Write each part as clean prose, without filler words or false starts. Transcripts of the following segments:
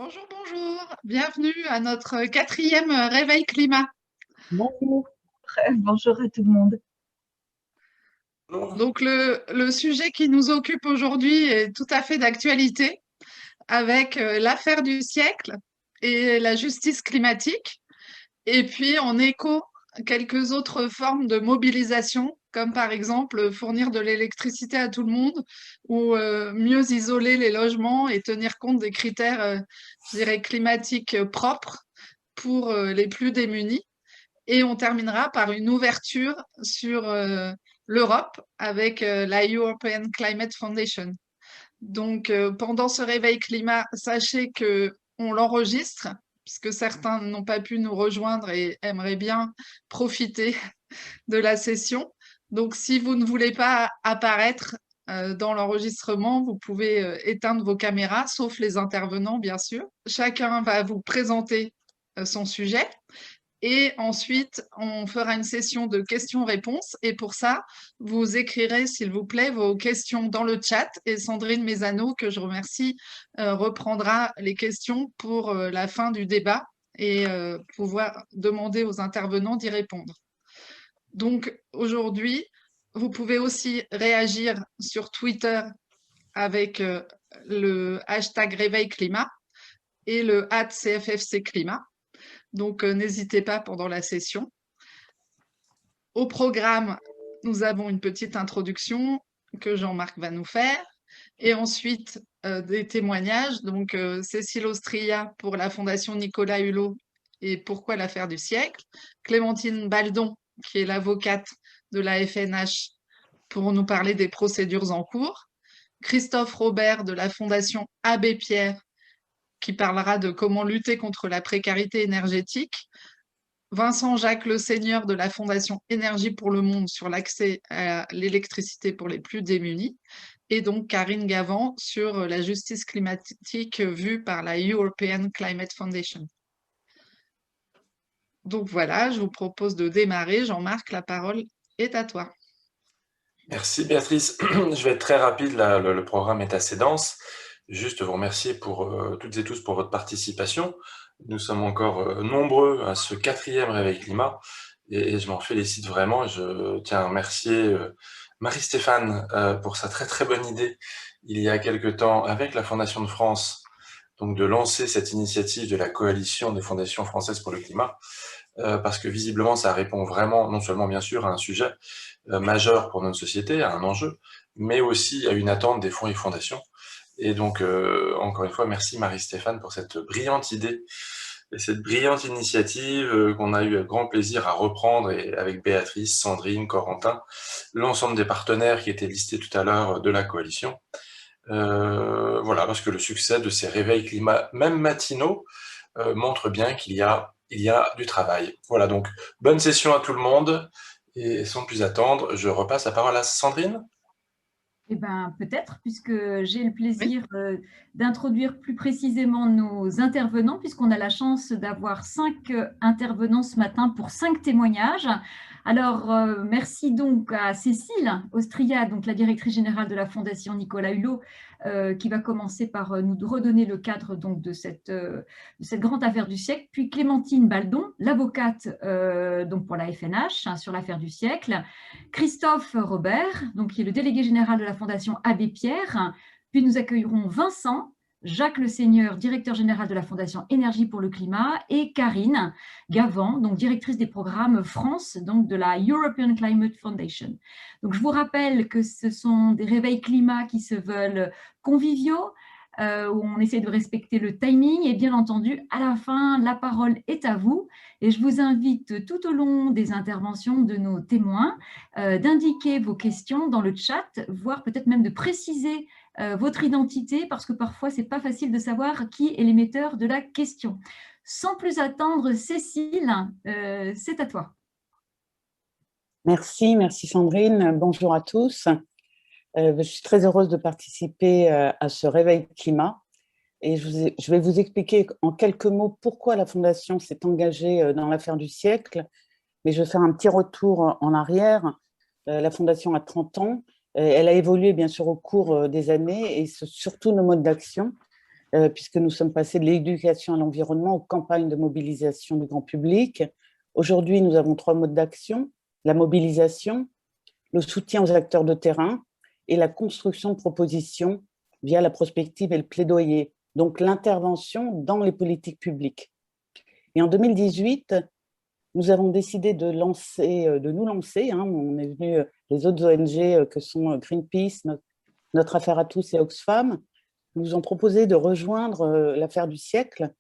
Bonjour, bonjour. Bienvenue à notre quatrième réveil climat. Bonjour, bonjour à tout le monde. Donc, le sujet qui nous occupe aujourd'hui est tout à fait d'actualité avec l'affaire du siècle et la justice climatique. Et puis, en écho, quelques autres formes de mobilisation, comme par exemple fournir de l'électricité à tout le monde ou mieux isoler les logements et tenir compte des critères, je dirais, climatiques propres pour les plus démunis. Et on terminera par une ouverture sur l'Europe avec la European Climate Foundation. Donc, pendant ce réveil climat, sachez que on l'enregistre, puisque certains n'ont pas pu nous rejoindre et aimeraient bien profiter de la session. Donc, si vous ne voulez pas apparaître dans l'enregistrement, vous pouvez éteindre vos caméras, sauf les intervenants, bien sûr. Chacun va vous présenter son sujet. Et ensuite, on fera une session de questions-réponses. Et pour ça, vous écrirez, s'il vous plaît, vos questions dans le chat. Et Sandrine Mézano, que je remercie, reprendra les questions pour la fin du débat et pouvoir demander aux intervenants d'y répondre. Donc, aujourd'hui, vous pouvez aussi réagir sur Twitter avec le hashtag Réveil Climat et le @CFFC Climat. Donc, n'hésitez pas pendant la session. Au programme, nous avons une petite introduction que Jean-Marc va nous faire. Et ensuite, des témoignages. Donc, Cécile Austria pour la Fondation Nicolas Hulot et Pourquoi l'affaire du siècle. Clémentine Baldon, qui est l'avocate de la FNH, pour nous parler des procédures en cours. Christophe Robert de la Fondation Abbé Pierre, qui parlera de comment lutter contre la précarité énergétique. Vincent Jacques Le Seigneur de la Fondation Énergie pour le Monde sur l'accès à l'électricité pour les plus démunis. Et donc Karine Gavant sur la justice climatique vue par la European Climate Foundation. Donc voilà, je vous propose de démarrer. Jean-Marc, la parole est à toi. Merci Béatrice. Je vais être très rapide, là, le programme est assez dense. Juste vous remercier pour toutes et tous pour votre participation. Nous sommes encore nombreux à ce quatrième réveil climat et je m'en félicite vraiment. Je tiens à remercier Marie-Stéphane pour sa très très bonne idée il y a quelque temps avec la Fondation de France, donc de lancer cette initiative de la coalition des fondations françaises pour le climat. Parce que visiblement, ça répond vraiment, non seulement bien sûr à un sujet majeur pour notre société, à un enjeu, mais aussi à une attente des fonds et fondations. Et donc, encore une fois, merci Marie-Stéphane pour cette brillante idée et cette brillante initiative qu'on a eu grand plaisir à reprendre et avec Béatrice, Sandrine, Corentin, l'ensemble des partenaires qui étaient listés tout à l'heure de la coalition. Voilà, parce que le succès de ces réveils climat, même matinaux, montre bien qu'il y a du travail. Voilà, donc bonne session à tout le monde et sans plus attendre, je repasse la parole à Sandrine. Eh ben, peut-être, puisque j'ai le Oui. plaisir d'introduire plus précisément nos intervenants, puisqu'on a la chance d'avoir 5 intervenants ce matin pour 5 témoignages. Alors, merci donc à Cécile Austria, donc la directrice générale de la Fondation Nicolas Hulot, qui va commencer par nous redonner le cadre donc, de cette grande affaire du siècle, puis Clémentine Baldon, l'avocate donc pour la FNH hein, sur l'affaire du siècle, Christophe Robert, donc, qui est le délégué général de la Fondation Abbé Pierre, puis nous accueillerons Vincent Jacques Le Seigneur, directeur général de la Fondation Énergie pour le climat, et Karine Gavant, donc directrice des programmes France, donc de la European Climate Foundation. Donc je vous rappelle que ce sont des réveils climat qui se veulent conviviaux, où on essaie de respecter le timing et bien entendu, à la fin, la parole est à vous. Et je vous invite tout au long des interventions de nos témoins d'indiquer vos questions dans le chat, voire peut-être même de préciser votre identité parce que parfois, ce n'est pas facile de savoir qui est l'émetteur de la question. Sans plus attendre, Cécile, c'est à toi. Merci Sandrine. Bonjour à tous. Je suis très heureuse de participer à ce réveil climat et je vais vous expliquer en quelques mots pourquoi la Fondation s'est engagée dans l'affaire du siècle, mais je vais faire un petit retour en arrière. La Fondation a 30 ans, elle a évolué bien sûr au cours des années et surtout nos modes d'action. puisque nous sommes passés de l'éducation à l'environnement aux campagnes de mobilisation du grand public. Aujourd'hui, nous avons 3 modes d'action: la mobilisation, le soutien aux acteurs de terrain et la construction de propositions via la prospective et le plaidoyer, donc l'intervention dans les politiques publiques. Et en 2018, nous avons décidé de nous lancer. On est venu, les autres ONG que sont Greenpeace, Notre Affaire à tous et Oxfam, nous ont proposé de rejoindre l'affaire du siècle.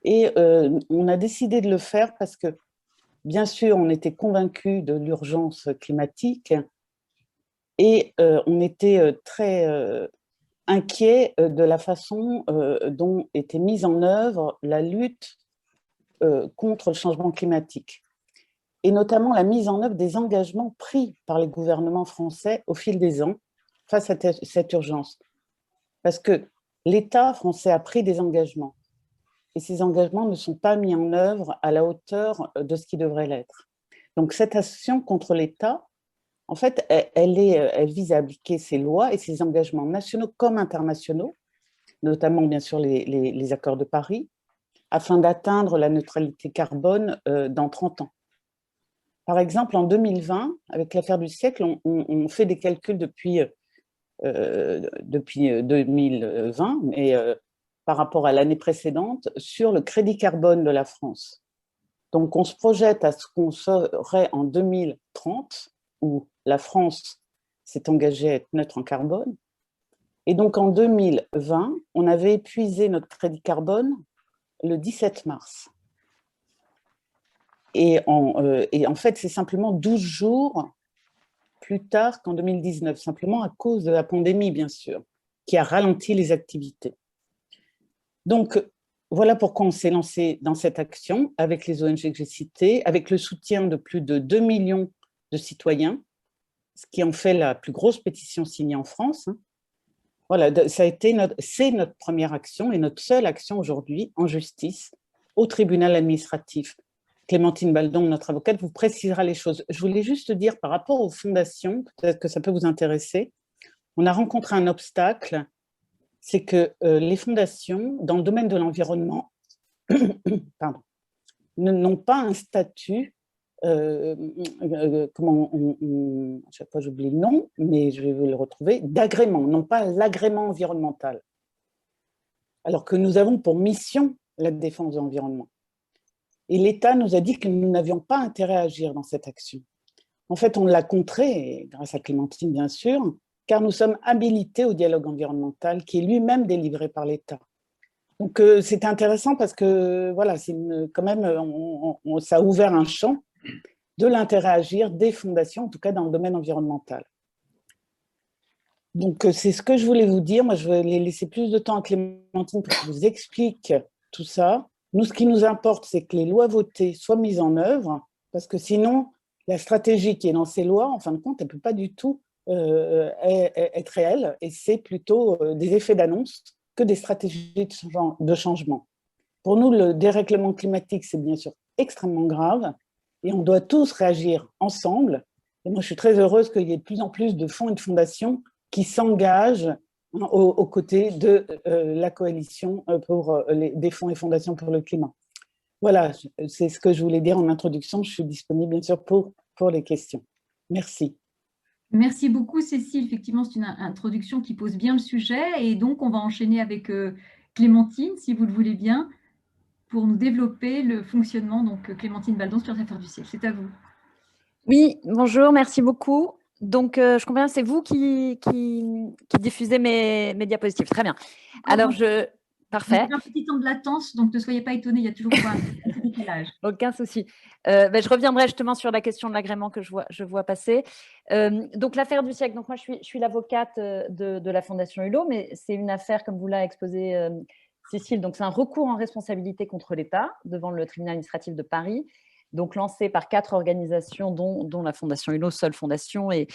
Et on a décidé de le faire parce que, bien sûr, on était convaincus de l'urgence climatique et on était très inquiets de la façon dont était mise en œuvre la lutte contre le changement climatique, et notamment la mise en œuvre des engagements pris par les gouvernements français au fil des ans face à cette urgence. Parce que l'État français a pris des engagements, et ces engagements ne sont pas mis en œuvre à la hauteur de ce qui devrait l'être. Donc cette action contre l'État, en fait, elle vise à appliquer ces lois et ces engagements nationaux comme internationaux, notamment bien sûr les accords de Paris, afin d'atteindre la neutralité carbone dans 30 ans. Par exemple, en 2020, avec l'affaire du siècle, on fait des calculs depuis 2020, mais par rapport à l'année précédente, sur le crédit carbone de la France. Donc, on se projette à ce qu'on serait en 2030, où la France s'est engagée à être neutre en carbone. Et donc, en 2020, on avait épuisé notre crédit carbone le 17 mars. Et en fait, c'est simplement 12 jours plus tard qu'en 2019, simplement à cause de la pandémie, bien sûr, qui a ralenti les activités. Donc, voilà pourquoi on s'est lancé dans cette action avec les ONG que j'ai citées, avec le soutien de plus de 2 millions de citoyens, ce qui en fait la plus grosse pétition signée en France. Voilà, c'est notre première action et notre seule action aujourd'hui en justice au tribunal administratif. Clémentine Baldon, notre avocate, vous précisera les choses. Je voulais juste dire par rapport aux fondations, peut-être que ça peut vous intéresser, on a rencontré un obstacle, c'est que les fondations, dans le domaine de l'environnement, n'ont pas un statut, à chaque fois j'oublie le nom, mais je vais vous le retrouver, d'agrément, non pas l'agrément environnemental. Alors que nous avons pour mission la défense de l'environnement. Et l'État nous a dit que nous n'avions pas intérêt à agir dans cette action. En fait, on l'a contré, grâce à Clémentine bien sûr, car nous sommes habilités au dialogue environnemental qui est lui-même délivré par l'État. Donc c'est intéressant parce que voilà, quand même, ça a ouvert un champ de l'intérêt à agir des fondations, en tout cas dans le domaine environnemental. Donc c'est ce que je voulais vous dire. Moi, je vais laisser plus de temps à Clémentine pour qu'elle vous explique tout ça. Nous, ce qui nous importe, c'est que les lois votées soient mises en œuvre, parce que sinon, la stratégie qui est dans ces lois, en fin de compte, elle ne peut pas du tout être réelle, et c'est plutôt des effets d'annonce que des stratégies de changement. Pour nous, le dérèglement climatique, c'est bien sûr extrêmement grave, et on doit tous réagir ensemble. Et moi, je suis très heureuse qu'il y ait de plus en plus de fonds et de fondations qui s'engagent aux côtés de la coalition pour des fonds et fondations pour le climat. Voilà, c'est ce que je voulais dire en introduction. Je suis disponible, bien sûr, pour les questions. Merci. Merci beaucoup, Cécile. Effectivement, c'est une introduction qui pose bien le sujet. Et donc, on va enchaîner avec Clémentine, si vous le voulez bien, pour nous développer le fonctionnement. Donc, Clémentine Baldon sur l'affaire du siècle. C'est à vous. Oui, bonjour, merci beaucoup. Donc, je comprends, c'est vous qui diffusez mes diapositives. Très bien. Alors, Parfait. Il y a un petit temps de latence, donc ne soyez pas étonnés, il y a toujours un petit décalage. Aucun souci. Je reviendrai justement sur la question de l'agrément que je vois passer. Donc, l'affaire du siècle. Donc, moi, je suis l'avocate de la Fondation Hulot, mais c'est une affaire, comme vous l'a exposé Cécile, donc c'est un recours en responsabilité contre l'État devant le tribunal administratif de Paris, donc lancé par 4 organisations, dont la Fondation Hulot, seule fondation, et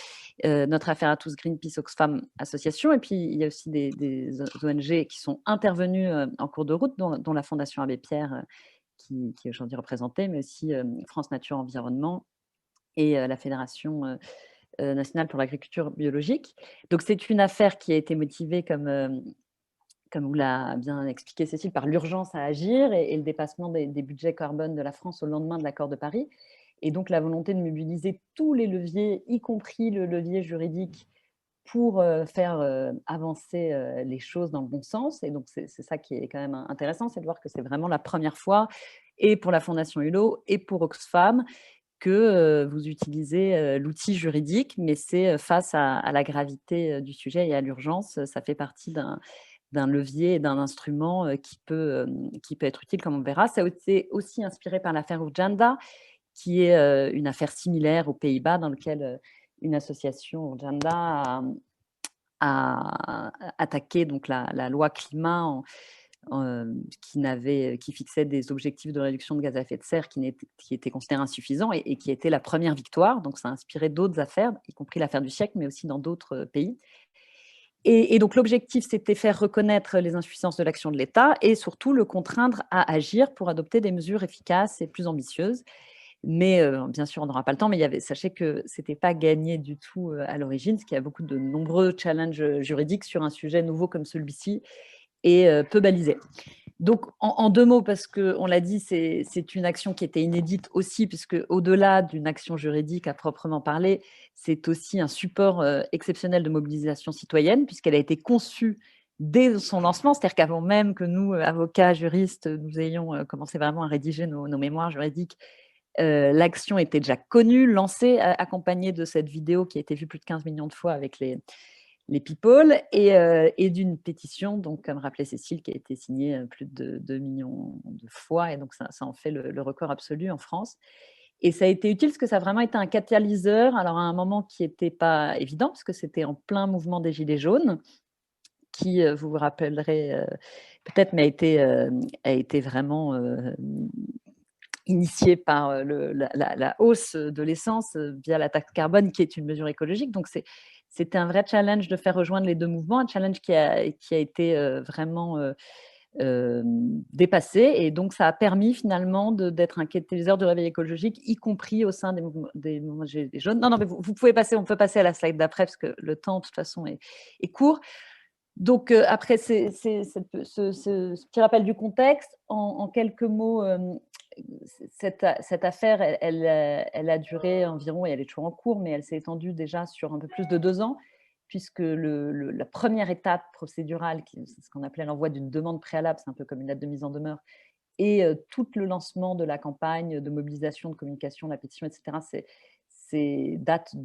Notre Affaire à tous, Greenpeace, Oxfam, association. Et puis, il y a aussi des ONG qui sont intervenues en cours de route, dont la Fondation Abbé Pierre, qui est aujourd'hui représentée, mais aussi France Nature Environnement et la Fédération nationale pour l'agriculture biologique. Donc, c'est une affaire qui a été motivée, comme comme vous l'a bien expliqué Cécile, par l'urgence à agir et le dépassement des budgets carbone de la France au lendemain de l'accord de Paris. Et donc, la volonté de mobiliser tous les leviers, y compris le levier juridique, pour faire avancer les choses dans le bon sens. Et donc, c'est ça qui est quand même intéressant, c'est de voir que c'est vraiment la première fois, et pour la Fondation Hulot et pour Oxfam, que vous utilisez l'outil juridique, mais c'est face à la gravité du sujet et à l'urgence. Ça fait partie d'un levier et d'un instrument qui peut être utile, comme on verra. Ça a été aussi inspiré par l'affaire Urgenda, qui est une affaire similaire aux Pays-Bas, dans laquelle une association, Urgenda, a attaqué donc la loi climat qui fixait des objectifs de réduction de gaz à effet de serre qui étaient considérés insuffisants et qui était la première victoire. Donc, ça a inspiré d'autres affaires, y compris l'affaire du siècle, mais aussi dans d'autres pays. Et donc, l'objectif, c'était faire reconnaître les insuffisances de l'action de l'État et surtout le contraindre à agir pour adopter des mesures efficaces et plus ambitieuses. Mais bien sûr, on n'aura pas le temps, mais sachez que ce n'était pas gagné du tout à l'origine, parce qu'il y a beaucoup de nombreux challenges juridiques sur un sujet nouveau comme celui-ci et peu balisé. Donc, en 2 mots, parce qu'on l'a dit, c'est une action qui était inédite aussi, puisque au-delà d'une action juridique à proprement parler, c'est aussi un support exceptionnel de mobilisation citoyenne, puisqu'elle a été conçue dès son lancement, c'est-à-dire qu'avant même que nous, avocats, juristes, nous ayons commencé vraiment à rédiger nos mémoires juridiques, l'action était déjà connue, lancée, accompagnée de cette vidéo qui a été vue plus de 15 millions de fois avec les people et d'une pétition, donc comme rappelait Cécile, qui a été signée plus de 2 millions de fois, et donc ça en fait le record absolu en France. Et ça a été utile parce que ça a vraiment été un catalyseur, alors à un moment qui n'était pas évident, parce que c'était en plein mouvement des Gilets jaunes, qui, vous vous rappellerez peut-être, mais a été vraiment initié par la hausse de l'essence via la taxe carbone, qui est une mesure écologique. Donc, c'était un vrai challenge de faire rejoindre les 2 mouvements, un challenge qui a été vraiment dépassé. Et donc, ça a permis finalement d'être un catalyseur de réveil écologique, y compris au sein des mouvements Gilets jaunes. Non, mais vous pouvez passer, on peut passer à la slide d'après, parce que le temps, de toute façon, est court. Donc, après ce petit rappel du contexte, en quelques mots, cette affaire, elle a duré environ, et elle est toujours en cours, mais elle s'est étendue déjà sur un peu plus de 2 ans, puisque la première étape procédurale, c'est ce qu'on appelait l'envoi d'une demande préalable, c'est un peu comme une lettre de mise en demeure, et tout le lancement de la campagne de mobilisation, de communication, la pétition, etc., c'est date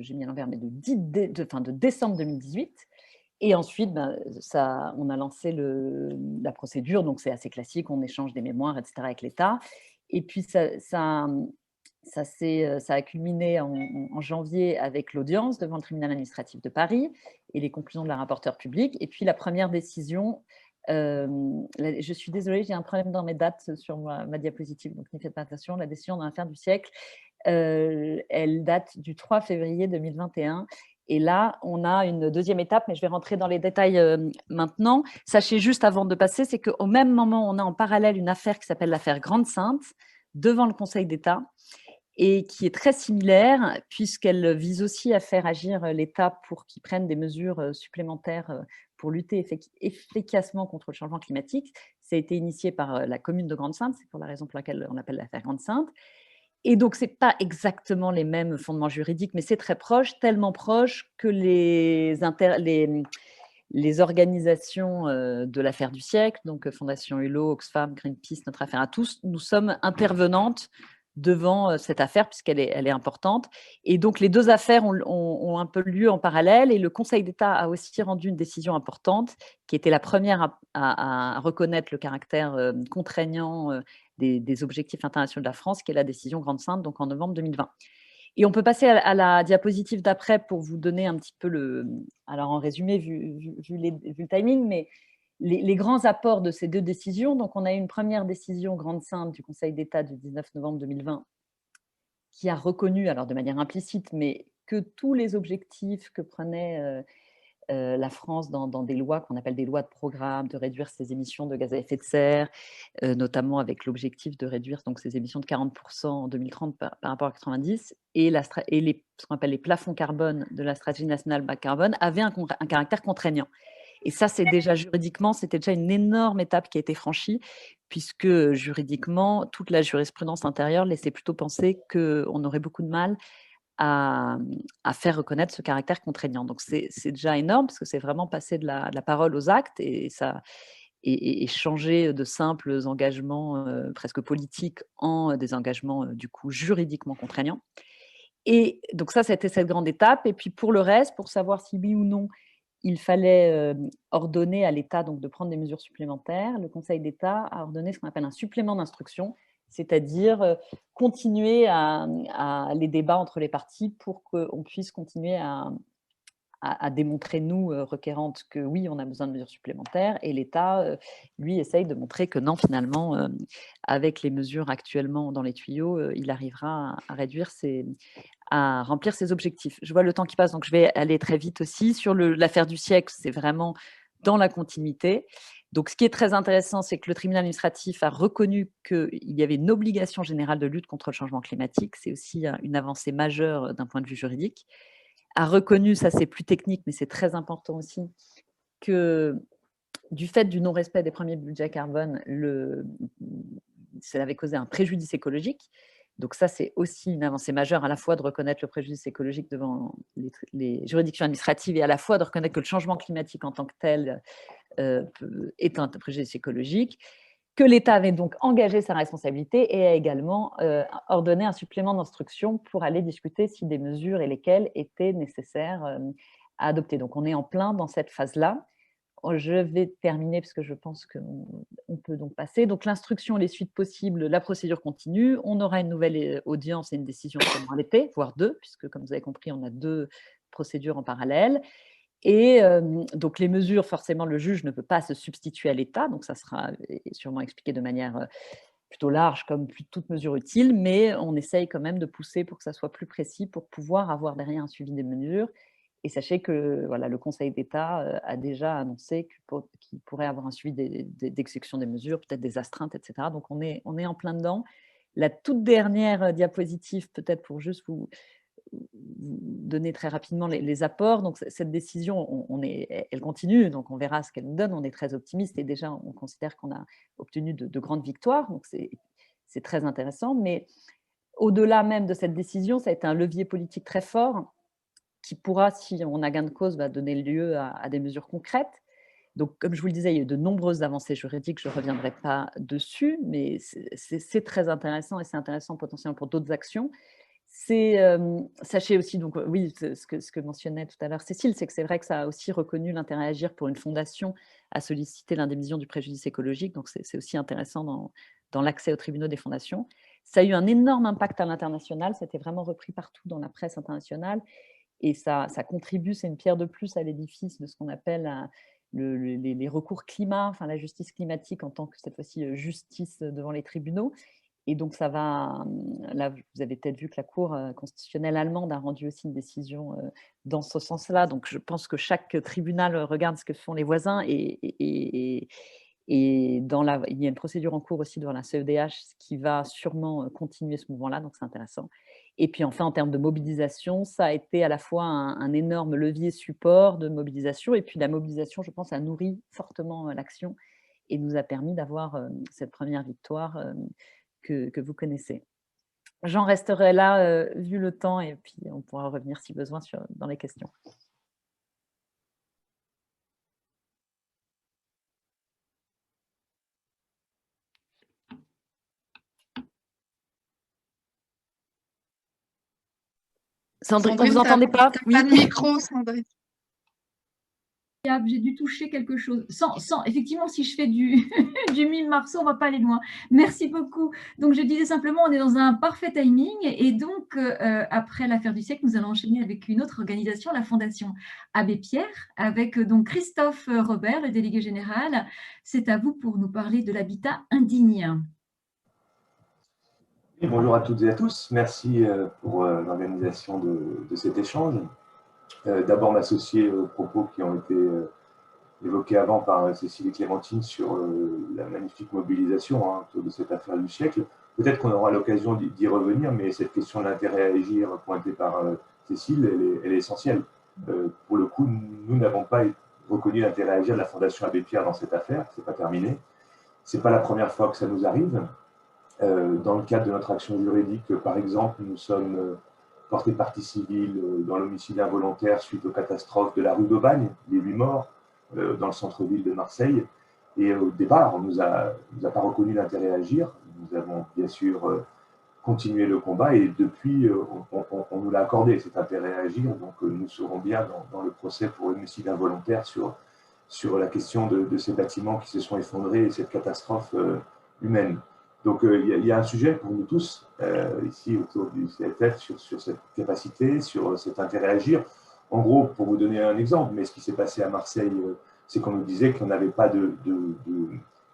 j'ai mis à l'envers, mais de décembre 2018. Et ensuite, on a lancé la procédure, donc c'est assez classique, on échange des mémoires, etc. avec l'État. Et puis, ça a culminé en janvier avec l'audience devant le tribunal administratif de Paris et les conclusions de la rapporteure publique. Et puis, la première décision, je suis désolée, j'ai un problème dans mes dates sur ma diapositive, donc n'y faites pas attention, la décision dans l'affaire du siècle, elle date du 3 février 2021. Et là, on a une deuxième étape, mais je vais rentrer dans les détails maintenant. Sachez juste avant de passer, c'est qu'au même moment, on a en parallèle une affaire qui s'appelle l'affaire Grande-Synthe devant le Conseil d'État et qui est très similaire puisqu'elle vise aussi à faire agir l'État pour qu'il prenne des mesures supplémentaires pour lutter efficacement contre le changement climatique. Ça a été initié par la commune de Grande-Synthe, c'est pour la raison pour laquelle on l'appelle l'affaire Grande-Synthe. Et donc, ce n'est pas exactement les mêmes fondements juridiques, mais c'est très proche, tellement proche que les organisations de l'affaire du siècle, donc Fondation Hulot, Oxfam, Greenpeace, Notre Affaire à tous, nous sommes intervenantes devant cette affaire puisqu'elle est importante. Et donc, les 2 affaires ont un peu lieu en parallèle et le Conseil d'État a aussi rendu une décision importante qui était la première à reconnaître le caractère contraignant des objectifs internationaux de la France, qui est la décision Grande-Synthe, donc en novembre 2020. Et on peut passer à la diapositive d'après pour vous donner un petit peu alors en résumé, vu le timing, mais les grands apports de ces 2 décisions. Donc, on a eu une première décision Grande-Synthe du Conseil d'État du 19 novembre 2020 qui a reconnu, alors de manière implicite, mais que tous les objectifs que prenait la France dans des lois qu'on appelle des lois de programme, de réduire ses émissions de gaz à effet de serre, notamment avec l'objectif de réduire donc, ses émissions de 40% en 2030 par rapport à 90, et ce qu'on appelle les plafonds carbone de la stratégie nationale bas carbone avaient un caractère contraignant. Et ça, c'est déjà juridiquement, c'était déjà une énorme étape qui a été franchie, puisque juridiquement, toute la jurisprudence intérieure laissait plutôt penser qu'on aurait beaucoup de mal à faire reconnaître ce caractère contraignant. Donc, c'est déjà énorme, parce que c'est vraiment passer de la parole aux actes, et changer de simples engagements presque politiques en des engagements du coup juridiquement contraignants. Et donc ça, c'était cette grande étape. Et puis pour le reste, pour savoir si oui ou non il fallait ordonner à l'État donc de prendre des mesures supplémentaires, le Conseil d'État a ordonné ce qu'on appelle un supplément d'instruction, c'est-à-dire continuer à les débats entre les parties pour qu'on puisse continuer à démontrer, nous, requérantes, que oui, on a besoin de mesures supplémentaires, et l'État, lui, essaye de montrer que non, finalement, avec les mesures actuellement dans les tuyaux, il arrivera à réduire à remplir ses objectifs. Je vois le temps qui passe, donc je vais aller très vite aussi. Sur l'affaire du siècle, c'est vraiment dans la continuité. Donc, ce qui est très intéressant, c'est que le tribunal administratif a reconnu qu'il y avait une obligation générale de lutte contre le changement climatique. C'est aussi une avancée majeure d'un point de vue juridique. A reconnu, ça c'est plus technique, mais c'est très important aussi, que du fait du non-respect des premiers budgets carbone, ça avait causé un préjudice écologique. Donc ça, c'est aussi une avancée majeure, à la fois de reconnaître le préjudice écologique devant les juridictions administratives, et à la fois de reconnaître que le changement climatique en tant que tel est un préjudice écologique, que l'État avait donc engagé sa responsabilité et a également ordonné un supplément d'instruction pour aller discuter si des mesures et lesquelles étaient nécessaires à adopter. Donc on est en plein dans cette phase-là. Je vais terminer parce que je pense qu'on peut donc passer. Donc l'instruction, les suites possibles, la procédure continue. On aura une nouvelle audience et une décision pendant l'été, voire 2, puisque comme vous avez compris, on a 2 procédures en parallèle. Et donc les mesures, forcément, le juge ne peut pas se substituer à l'État, donc ça sera sûrement expliqué de manière plutôt large, comme toute mesure utile, mais on essaye quand même de pousser pour que ça soit plus précis, pour pouvoir avoir derrière un suivi des mesures. Et sachez que voilà, le Conseil d'État a déjà annoncé qu'il pourrait avoir un suivi d'exécution des mesures, peut-être des astreintes, etc. Donc on est en plein dedans. La toute dernière diapositive, peut-être pour juste vous donner très rapidement les apports. Donc cette décision, elle continue, donc on verra ce qu'elle nous donne. On est très optimiste et déjà on considère qu'on a obtenu de grandes victoires, donc c'est très intéressant. Mais au-delà même de cette décision, ça a été un levier politique très fort qui pourra, si on a gain de cause, va donner lieu à des mesures concrètes. Donc, comme je vous le disais, il y a eu de nombreuses avancées juridiques, je ne reviendrai pas dessus, mais c'est très intéressant, et c'est intéressant potentiellement pour d'autres actions. Sachez aussi, donc oui, ce que mentionnait tout à l'heure Cécile, c'est que c'est vrai que ça a aussi reconnu l'intérêt à agir pour une fondation à solliciter l'indemnisation du préjudice écologique, donc c'est aussi intéressant dans l'accès aux tribunaux des fondations. Ça a eu un énorme impact à l'international, ça a été vraiment repris partout dans la presse internationale, et ça contribue, c'est une pierre de plus à l'édifice de ce qu'on appelle les recours climat, enfin la justice climatique en tant que cette fois-ci justice devant les tribunaux. Et donc, ça va, là, vous avez peut-être vu que la Cour constitutionnelle allemande a rendu aussi une décision dans ce sens-là. Donc, je pense que chaque tribunal regarde ce que font les voisins, et il y a une procédure en cours aussi devant la CEDH qui va sûrement continuer ce mouvement-là, donc c'est intéressant. Et puis enfin, en termes de mobilisation, ça a été à la fois un énorme levier support de mobilisation, et puis la mobilisation, je pense, a nourri fortement l'action et nous a permis d'avoir cette première victoire que vous connaissez. J'en resterai là, vu le temps, et puis on pourra revenir si besoin dans les questions. Sandrine, vous n'entendez pas? Oui. Pas de micro, Sandrine. J'ai dû toucher quelque chose. Effectivement, si je fais du mime Marceau, on ne va pas aller loin. Merci beaucoup. Donc, je disais simplement, on est dans un parfait timing. Et donc, après l'affaire du siècle, nous allons enchaîner avec une autre organisation, la Fondation Abbé Pierre, avec donc Christophe Robert, le délégué général. C'est à vous pour nous parler de l'habitat indigne. Et bonjour à toutes et à tous. Merci pour l'organisation de cet échange. D'abord m'associer aux propos qui ont été évoqués avant par Cécile et Clémentine sur la magnifique mobilisation autour de cette affaire du siècle. Peut-être qu'on aura l'occasion d'y revenir, mais cette question de l'intérêt à agir pointée par Cécile, elle est essentielle. Pour le coup, nous n'avons pas reconnu l'intérêt à agir de la Fondation Abbé Pierre dans cette affaire, c'est pas terminé. C'est pas la première fois que ça nous arrive. Dans le cadre de notre action juridique, par exemple, nous sommes portés partie civile dans l'homicide involontaire suite aux catastrophes de la rue d'Aubagne, les 8 morts dans le centre-ville de Marseille. Et au départ, on nous a pas reconnu l'intérêt à agir. Nous avons bien sûr continué le combat et depuis, on nous l'a accordé, cet intérêt à agir. Donc nous serons bien dans le procès pour homicide involontaire sur la question de ces bâtiments qui se sont effondrés et cette catastrophe humaine. Donc il y a un sujet pour nous tous, ici autour du CFF, sur cette capacité, sur cet intérêt à agir. En gros, pour vous donner un exemple, mais ce qui s'est passé à Marseille, c'est qu'on nous disait qu'on n'avait pas de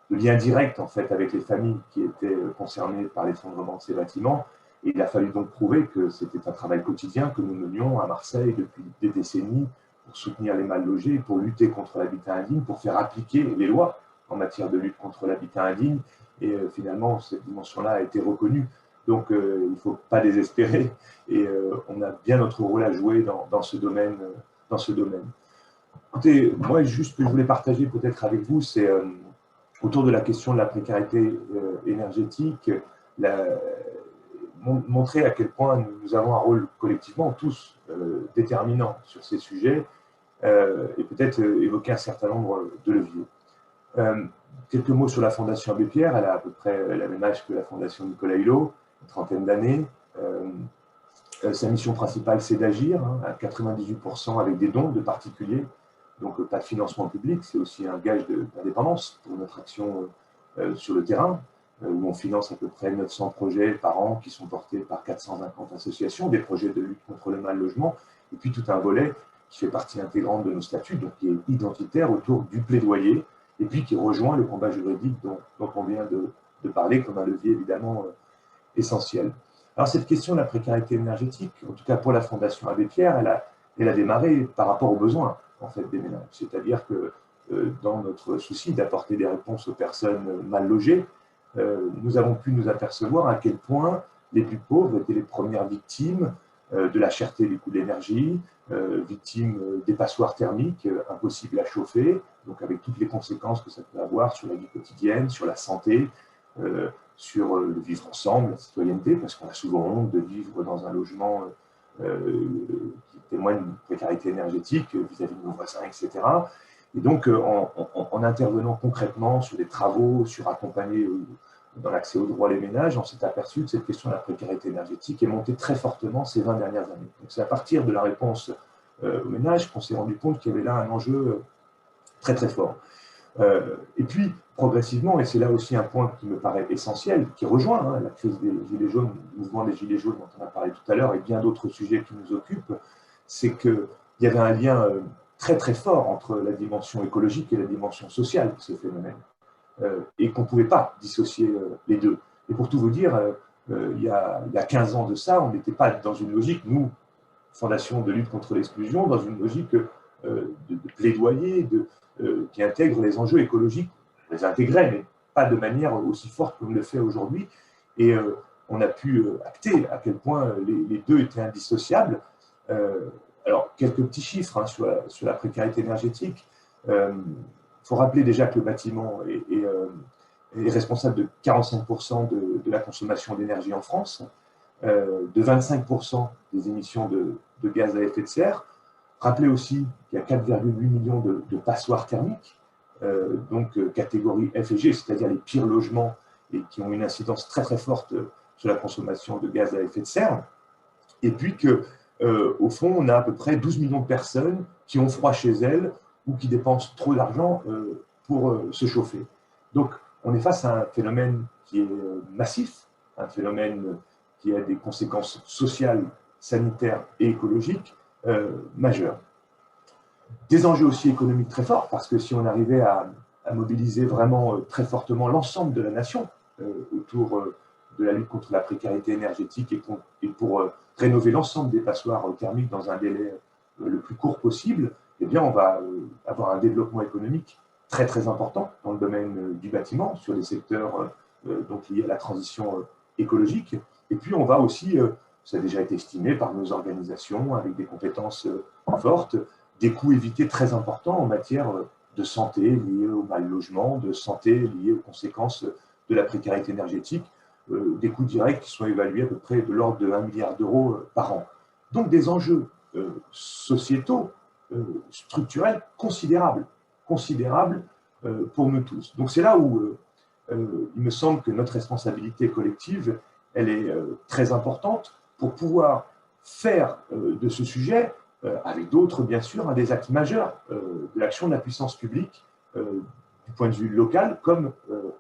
lien direct en fait, avec les familles qui étaient concernées par l'effondrement de ces bâtiments. Et il a fallu donc prouver que c'était un travail quotidien que nous menions à Marseille depuis des décennies pour soutenir les mal logés, pour lutter contre l'habitat indigne, pour faire appliquer les lois en matière de lutte contre l'habitat indigne. Et finalement, cette dimension-là a été reconnue. Donc, il ne faut pas désespérer. Et on a bien notre rôle à jouer dans ce domaine. Écoutez, moi, juste ce que je voulais partager peut-être avec vous, c'est autour de la question de la précarité énergétique, montrer à quel point nous avons un rôle collectivement, tous, déterminant sur ces sujets, et peut-être évoquer un certain nombre de leviers. Quelques mots sur la Fondation Abbé Pierre. Elle a à peu près la même âge que la Fondation Nicolas Hulot, une trentaine d'années. Sa mission principale, c'est d'agir, à 98% avec des dons de particuliers, donc pas de financement public. C'est aussi un gage d'indépendance pour notre action sur le terrain, où on finance à peu près 900 projets par an qui sont portés par 450 associations, des projets de lutte contre le mal logement, et puis tout un volet qui fait partie intégrante de nos statuts, donc qui est identitaire autour du plaidoyer, et puis qui rejoint le combat juridique dont on vient de parler comme un levier évidemment essentiel. Alors cette question de la précarité énergétique, en tout cas pour la Fondation Abbé Pierre, elle a démarré par rapport aux besoins en fait, des ménages. C'est-à-dire que dans notre souci d'apporter des réponses aux personnes mal logées, nous avons pu nous apercevoir à quel point les plus pauvres étaient les premières victimes de la cherté du coût de l'énergie, victimes des passoires thermiques impossibles à chauffer, donc avec toutes les conséquences que ça peut avoir sur la vie quotidienne, sur la santé, sur le vivre ensemble, la citoyenneté, parce qu'on a souvent honte de vivre dans un logement qui témoigne d'une précarité énergétique vis-à-vis de nos voisins, etc. Et donc, en intervenant concrètement sur des travaux, sur accompagner dans l'accès aux droits les ménages, on s'est aperçu que cette question de la précarité énergétique est montée très fortement ces 20 dernières années. Donc, c'est à partir de la réponse aux ménages qu'on s'est rendu compte qu'il y avait là un enjeu très très fort. Et puis, progressivement, et c'est là aussi un point qui me paraît essentiel, qui rejoint la crise des Gilets jaunes, le mouvement des Gilets jaunes dont on a parlé tout à l'heure, et bien d'autres sujets qui nous occupent, c'est qu'il y avait un lien très très fort entre la dimension écologique et la dimension sociale de ce phénomène, et qu'on ne pouvait pas dissocier les deux. Et pour tout vous dire, il y a 15 ans de ça, on n'était pas dans une logique, nous, Fondation de lutte contre l'exclusion, dans une logique de plaidoyer, qui intègre les enjeux écologiques. On les intégrait, mais pas de manière aussi forte comme le fait aujourd'hui. Et on a pu acter à quel point les deux étaient indissociables. Alors, quelques petits chiffres sur la précarité énergétique. Il faut rappeler déjà que le bâtiment est responsable de 45% de la consommation d'énergie en France, de 25% des émissions de gaz à effet de serre. Rappelez aussi qu'il y a 4,8 millions de passoires thermiques, donc catégorie F et G, c'est-à-dire les pires logements et qui ont une incidence très très forte sur la consommation de gaz à effet de serre. Et puis qu'au fond, on a à peu près 12 millions de personnes qui ont froid chez elles ou qui dépensent trop d'argent pour se chauffer. Donc, on est face à un phénomène qui est massif, un phénomène qui a des conséquences sociales, sanitaires et écologiques majeurs. Des enjeux aussi économiques très forts, parce que si on arrivait à mobiliser vraiment très fortement l'ensemble de la nation autour de la lutte contre la précarité énergétique et pour rénover l'ensemble des passoires thermiques dans un délai le plus court possible, eh bien on va avoir un développement économique très très important dans le domaine du bâtiment, sur les secteurs donc liés à la transition écologique. Et puis on va aussi, ça a déjà été estimé par nos organisations avec des compétences fortes, des coûts évités très importants en matière de santé liés au mal logement, de santé liés aux conséquences de la précarité énergétique, des coûts directs qui sont évalués à peu près de l'ordre de 1 milliard d'euros par an. Donc des enjeux sociétaux, structurels considérables pour nous tous. Donc c'est là où il me semble que notre responsabilité collective, elle est très importante pour pouvoir faire de ce sujet, avec d'autres bien sûr, un des actes majeurs de l'action de la puissance publique, du point de vue local comme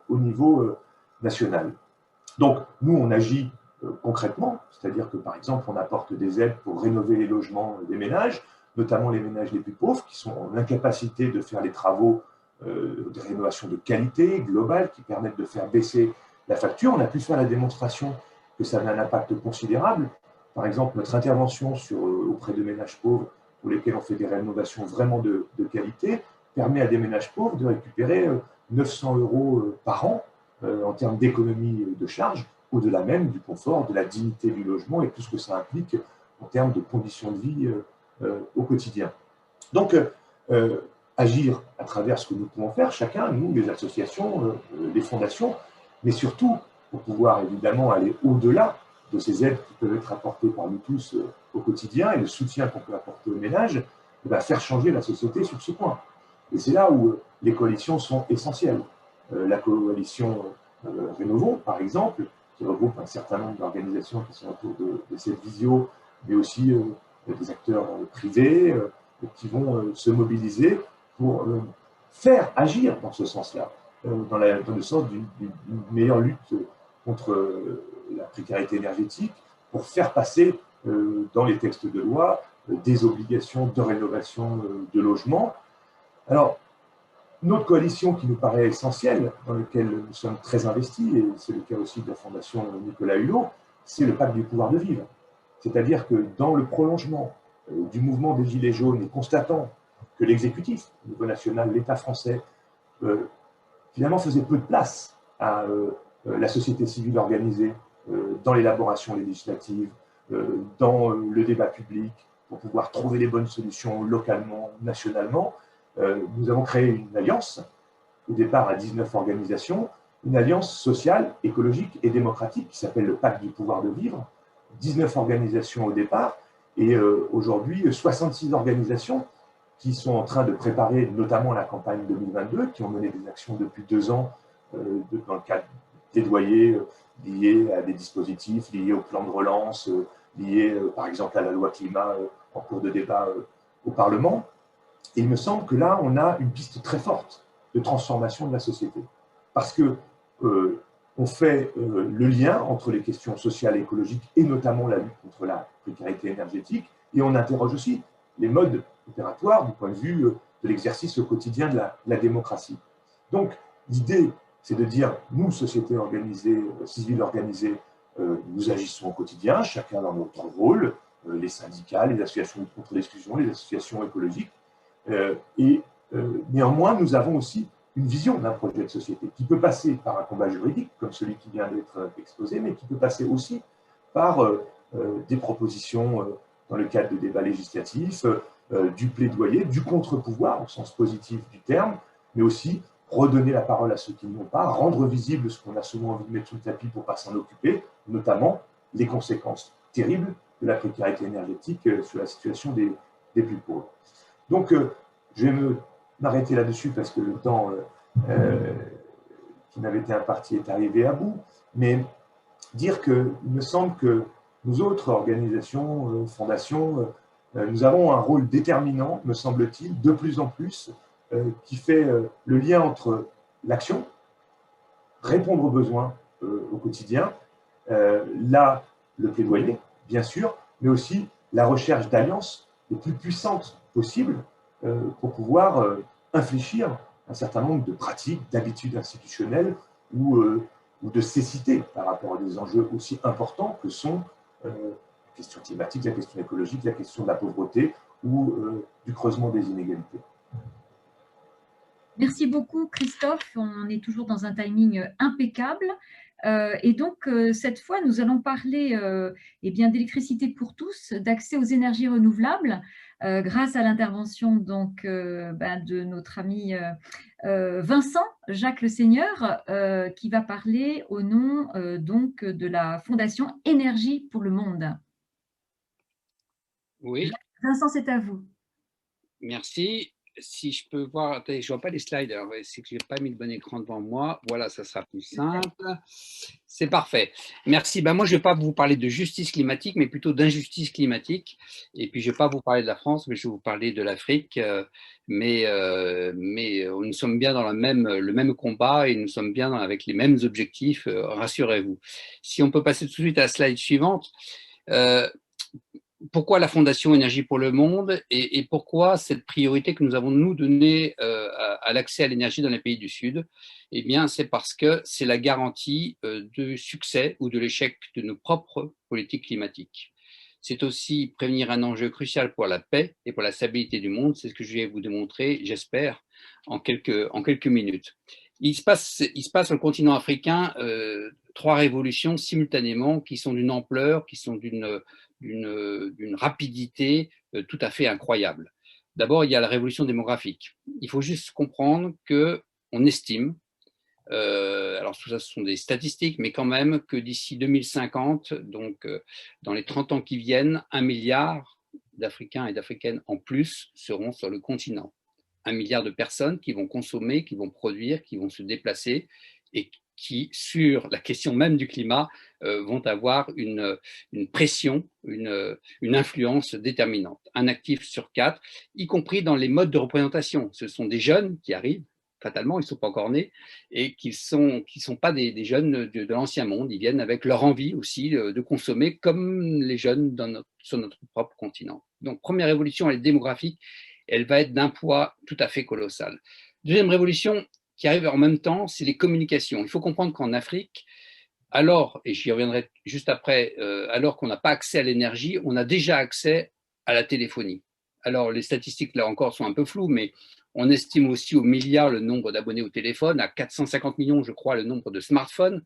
au niveau national. Donc nous, on agit concrètement, c'est-à-dire que par exemple, on apporte des aides pour rénover les logements des ménages, notamment les ménages les plus pauvres, qui sont en incapacité de faire les travaux de rénovation de qualité globale qui permettent de faire baisser la facture. On a pu faire la démonstration que ça avait un impact considérable. Par exemple, notre intervention auprès de ménages pauvres pour lesquels on fait des rénovations vraiment de qualité permet à des ménages pauvres de récupérer 900 € par an en termes d'économie de charges, au-delà même du confort, de la dignité du logement et tout ce que ça implique en termes de conditions de vie au quotidien. Donc, agir à travers ce que nous pouvons faire, chacun, nous, les associations, les fondations, mais surtout pour pouvoir évidemment aller au-delà de ces aides qui peuvent être apportées par nous tous au quotidien et le soutien qu'on peut apporter aux ménages, et bien faire changer la société sur ce point. Et c'est là où les coalitions sont essentielles. La coalition Rénovons, par exemple, qui regroupe un certain nombre d'organisations qui sont autour de cette visio, mais aussi des acteurs privés qui vont se mobiliser pour faire agir dans ce sens-là, dans le sens d'une meilleure lutte contre la précarité énergétique, pour faire passer dans les textes de loi des obligations de rénovation de logements. Alors, notre coalition qui nous paraît essentielle, dans laquelle nous sommes très investis, et c'est le cas aussi de la Fondation Nicolas Hulot, c'est le pacte du pouvoir de vivre. C'est-à-dire que dans le prolongement du mouvement des Gilets jaunes et constatant que l'exécutif, au niveau national, l'État français, finalement faisait peu de place à la société civile organisée dans l'élaboration législative, dans le débat public, pour pouvoir trouver les bonnes solutions localement, nationalement, nous avons créé une alliance, au départ à 19 organisations, une alliance sociale, écologique et démocratique qui s'appelle le Pacte du pouvoir de vivre. 19 organisations au départ, et aujourd'hui 66 organisations qui sont en train de préparer notamment la campagne 2022, qui ont mené des actions depuis 2 ans dans le cadre des plaidoyers liés à des dispositifs, liés au plan de relance, liés par exemple à la loi climat en cours de débat au Parlement. Et il me semble que là, on a une piste très forte de transformation de la société. Parce que on fait le lien entre les questions sociales et écologiques et notamment la lutte contre la précarité énergétique, et on interroge aussi les modes opératoires du point de vue de l'exercice au quotidien de la démocratie. Donc, l'idée, c'est de dire, nous, société organisée, civile organisée, nous agissons au quotidien, chacun dans notre rôle, les syndicats, les associations contre l'exclusion, les associations écologiques, néanmoins, nous avons aussi une vision d'un projet de société qui peut passer par un combat juridique, comme celui qui vient d'être exposé, mais qui peut passer aussi par des propositions dans le cadre de débats législatifs, du plaidoyer, du contre-pouvoir au sens positif du terme, mais aussi redonner la parole à ceux qui n'ont pas, rendre visible ce qu'on a souvent envie de mettre sous le tapis pour ne pas s'en occuper, notamment les conséquences terribles de la précarité énergétique sur la situation des plus pauvres. Donc, je vais m'arrêter là-dessus parce que le temps qui m'avait été imparti est arrivé à bout, mais dire qu'il me semble que nous autres organisations, fondations, nous avons un rôle déterminant, me semble-t-il, de plus en plus, qui fait le lien entre l'action, répondre aux besoins au quotidien, là, le plaidoyer, bien sûr, mais aussi la recherche d'alliances les plus puissantes possibles pour pouvoir infléchir un certain nombre de pratiques, d'habitudes institutionnelles ou de cécité par rapport à des enjeux aussi importants que sont la question climatique, la question écologique, la question de la pauvreté ou du creusement des inégalités. Merci beaucoup, Christophe. On est toujours dans un timing impeccable. Et donc, cette fois, nous allons parler eh bien, d'électricité pour tous, d'accès aux énergies renouvelables, grâce à l'intervention donc, de notre ami Vincent Jacques Le Seigneur, qui va parler au nom donc, de la Fondation Énergie pour le Monde. Oui, Vincent, c'est à vous. merci. Si je peux voir, attendez, je ne vois pas les slides, alors c'est que je n'ai pas mis le bon écran devant moi. Voilà, ça sera plus simple. C'est parfait. Merci. Ben, moi, je ne vais pas vous parler de justice climatique, mais plutôt d'injustice climatique. Et puis, je ne vais pas vous parler de la France, mais je vais vous parler de l'Afrique. Mais nous sommes bien dans le même combat et nous sommes bien avec les mêmes objectifs, rassurez-vous. Si on peut passer tout de suite à la slide suivante. Pourquoi la Fondation Énergie pour le Monde et pourquoi cette priorité que nous avons nous donnée à l'accès à l'énergie dans les pays du Sud? Eh bien, c'est parce que c'est la garantie du succès ou de l'échec de nos propres politiques climatiques. C'est aussi prévenir un enjeu crucial pour la paix et pour la stabilité du monde. C'est ce que je vais vous démontrer, j'espère, en quelques minutes. Il se passe sur le continent africain 3 révolutions simultanément qui sont d'une ampleur, qui sont d'une rapidité tout à fait incroyable. D'abord, il y a la révolution démographique. Il faut juste comprendre qu'on estime, alors tout ça ce sont des statistiques, mais quand même que d'ici 2050, donc dans les 30 ans qui viennent, 1 milliard d'Africains et d'Africaines en plus seront sur le continent. 1 milliard de personnes qui vont consommer, qui vont produire, qui vont se déplacer et qui, sur la question même du climat, vont avoir une pression, une influence déterminante. Un actif sur 4, y compris dans les modes de représentation. Ce sont des jeunes qui arrivent, fatalement, ils ne sont pas encore nés, et qui sont pas des jeunes de l'ancien monde. Ils viennent avec leur envie aussi de consommer comme les jeunes sur notre propre continent. Donc, première révolution, elle est démographique, elle va être d'un poids tout à fait colossal. Deuxième révolution, qui arrive en même temps, c'est les communications. Il faut comprendre qu'en Afrique, alors, et j'y reviendrai juste après, alors qu'on n'a pas accès à l'énergie, on a déjà accès à la téléphonie. Alors, les statistiques, là encore, sont un peu floues, mais on estime aussi au milliard le nombre d'abonnés au téléphone, à 450 millions, je crois, le nombre de smartphones,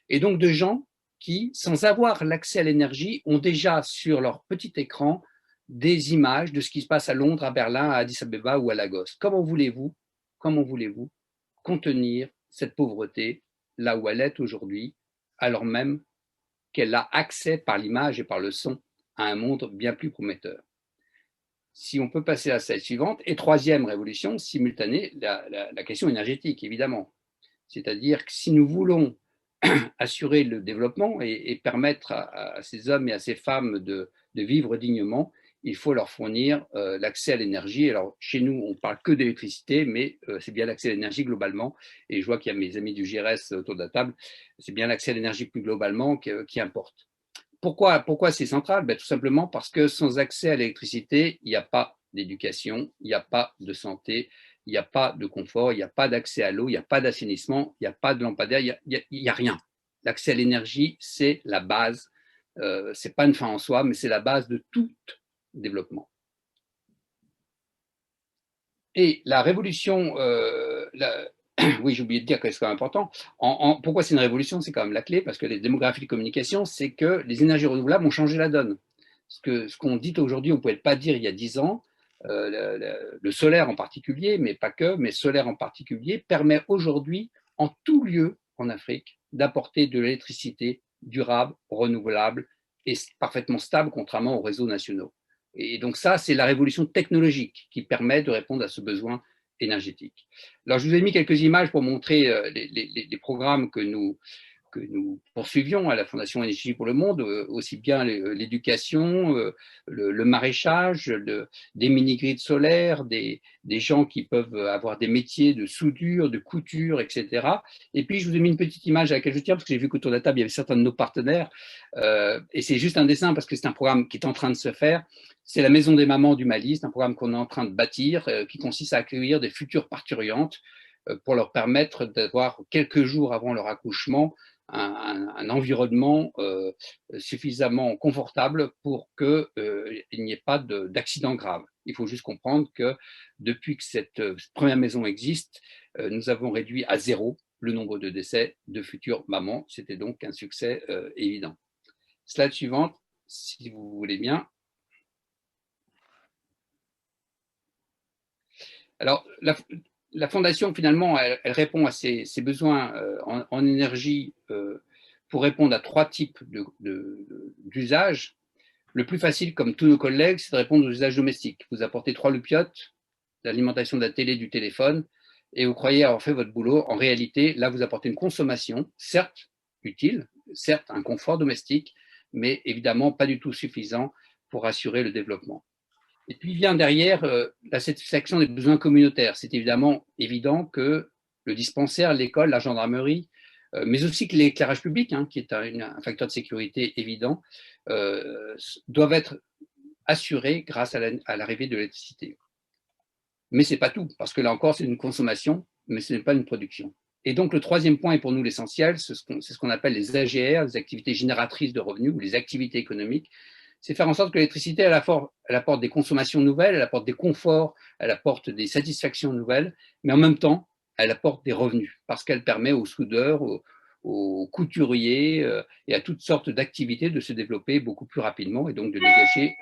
et donc de gens qui, sans avoir l'accès à l'énergie, ont déjà sur leur petit écran des images de ce qui se passe à Londres, à Berlin, à Addis Abeba ou à Lagos. Comment voulez-vous contenir cette pauvreté là où elle est aujourd'hui, alors même qu'elle a accès par l'image et par le son à un monde bien plus prometteur? Si on peut passer à la slide suivante, et troisième révolution simultanée, la question énergétique, évidemment. C'est-à-dire que si nous voulons assurer le développement et permettre à ces hommes et à ces femmes de vivre dignement, il faut leur fournir l'accès à l'énergie. Alors, chez nous, on ne parle que d'électricité, mais c'est bien l'accès à l'énergie globalement. Et je vois qu'il y a mes amis du GRS autour de la table. C'est bien l'accès à l'énergie plus globalement qui importe. Pourquoi c'est central? Tout simplement parce que sans accès à l'électricité, il n'y a pas d'éducation, il n'y a pas de santé, il n'y a pas de confort, il n'y a pas d'accès à l'eau, il n'y a pas d'assainissement, il n'y a pas de lampadaire, il n'y a rien. L'accès à l'énergie, c'est la base. Ce n'est pas une fin en soi, mais c'est la base de tout développement. Et la révolution, oui, j'ai oublié de dire que c'est quand même important. Pourquoi c'est une révolution? C'est quand même la clé, parce que les démographies de communication, c'est que les énergies renouvelables ont changé la donne. Ce qu'on dit aujourd'hui, on ne pouvait pas dire il y a 10 ans. Le solaire en particulier, mais pas que, mais solaire en particulier, permet aujourd'hui, en tout lieu en Afrique, d'apporter de l'électricité durable, renouvelable et parfaitement stable, contrairement aux réseaux nationaux. Et donc ça, c'est la révolution technologique qui permet de répondre à ce besoin énergétique. Alors, je vous ai mis quelques images pour montrer les programmes que nous poursuivions à la Fondation Énergie pour le Monde, aussi bien l'éducation, le maraîchage, des mini-grids solaires, des gens qui peuvent avoir des métiers de soudure, de couture, etc. Et puis, je vous ai mis une petite image à laquelle je tiens, parce que j'ai vu qu'autour de la table, il y avait certains de nos partenaires, et c'est juste un dessin, parce que c'est un programme qui est en train de se faire. C'est la Maison des Mamans du Mali, c'est un programme qu'on est en train de bâtir, qui consiste à accueillir des futures parturientes pour leur permettre d'avoir quelques jours avant leur accouchement un environnement suffisamment confortable pour qu'il n'y ait pas d'accident grave. Il faut juste comprendre que depuis que cette première maison existe, nous avons réduit à 0 le nombre de décès de futures mamans. C'était donc un succès évident. Slide suivante, si vous voulez bien. Alors, la fondation, finalement, elle répond à ces besoins en énergie pour répondre à 3 types d'usages. Le plus facile, comme tous nos collègues, c'est de répondre aux usages domestiques. Vous apportez 3 loupiottes, l'alimentation de la télé, du téléphone, et vous croyez avoir fait votre boulot. En réalité, là, vous apportez une consommation, certes utile, certes un confort domestique, mais évidemment pas du tout suffisant pour assurer le développement. Et puis vient derrière la satisfaction des besoins communautaires. C'est évidemment évident que le dispensaire, l'école, la gendarmerie, mais aussi que l'éclairage public, qui est un facteur de sécurité évident, doivent être assurés grâce à l'arrivée de l'électricité. Mais ce n'est pas tout, parce que là encore, c'est une consommation, mais ce n'est pas une production. Et donc, le troisième point est pour nous l'essentiel, c'est ce qu'on appelle les AGR, les activités génératrices de revenus, ou les activités économiques. C'est faire en sorte que l'électricité, elle apporte des consommations nouvelles, elle apporte des conforts, elle apporte des satisfactions nouvelles, mais en même temps, elle apporte des revenus, parce qu'elle permet aux soudeurs, aux couturiers et à toutes sortes d'activités de se développer beaucoup plus rapidement et donc de dégager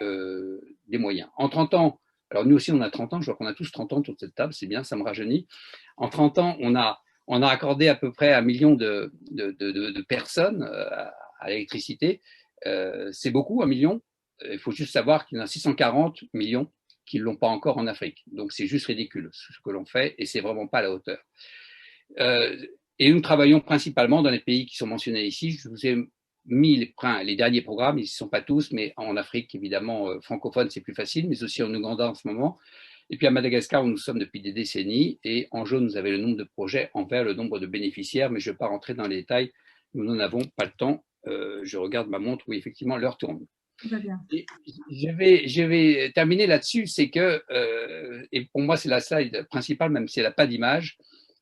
des moyens. En 30 ans, alors nous aussi on a 30 ans, je vois qu'on a tous 30 ans autour de cette table, c'est bien, ça me rajeunit. En 30 ans, on a accordé à peu près 1 million de personnes à l'électricité. C'est beaucoup, 1 million. Il faut juste savoir qu'il y en a 640 millions qui ne l'ont pas encore en Afrique. Donc, c'est juste ridicule ce que l'on fait et ce n'est vraiment pas à la hauteur. Et nous travaillons principalement dans les pays qui sont mentionnés ici. Je vous ai mis les derniers programmes, ils ne sont pas tous, mais en Afrique, évidemment, francophone, c'est plus facile, mais aussi en Ouganda en ce moment. Et puis à Madagascar, où nous sommes depuis des décennies. Et en jaune, vous avez le nombre de projets, en vert, le nombre de bénéficiaires, mais je ne vais pas rentrer dans les détails. Nous n'en avons pas le temps. Je regarde ma montre, oui, effectivement, l'heure tourne. Et je vais terminer là-dessus, c'est que, et pour moi c'est la slide principale, même si elle n'a pas d'image,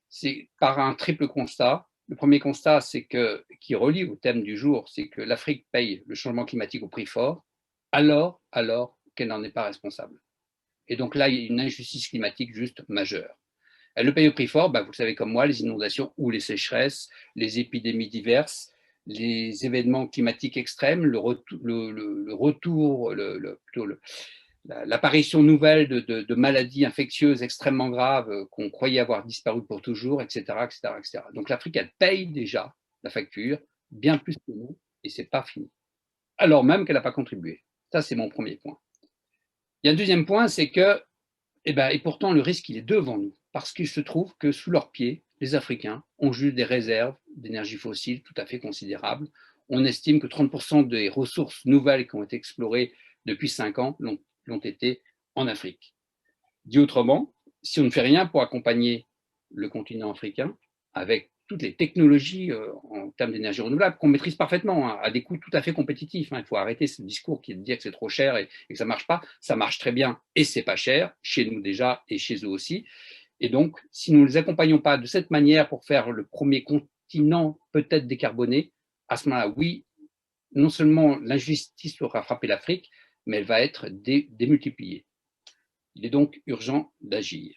c'est par un triple constat. Le premier constat, c'est qui relie au thème du jour, c'est que l'Afrique paye le changement climatique au prix fort, alors qu'elle n'en est pas responsable. Et donc là, il y a une injustice climatique juste majeure. Elle le paye au prix fort, vous le savez comme moi, les inondations ou les sécheresses, les épidémies diverses, les événements climatiques extrêmes, l'apparition nouvelle de maladies infectieuses extrêmement graves qu'on croyait avoir disparu pour toujours, etc., etc., etc. Donc l'Afrique, elle paye déjà la facture, bien plus que nous, et ce n'est pas fini. Alors même qu'elle n'a pas contribué. Ça, c'est mon premier point. Il y a un deuxième point, c'est que, et pourtant, le risque, il est devant nous, parce qu'il se trouve que sous leurs pieds, les Africains ont juste des réserves d'énergie fossile tout à fait considérables. On estime que 30% des ressources nouvelles qui ont été explorées depuis 5 ans l'ont été en Afrique. Dit autrement, si on ne fait rien pour accompagner le continent africain avec toutes les technologies en termes d'énergie renouvelable qu'on maîtrise parfaitement, à des coûts tout à fait compétitifs. Il faut arrêter ce discours qui est de dire que c'est trop cher et que ça ne marche pas. Ça marche très bien et c'est pas cher, chez nous déjà et chez eux aussi. Et donc, si nous ne les accompagnons pas de cette manière pour faire le premier continent peut-être décarboné, à ce moment-là, oui, non seulement l'injustice aura frappé l'Afrique, mais elle va être démultipliée. Il est donc urgent d'agir.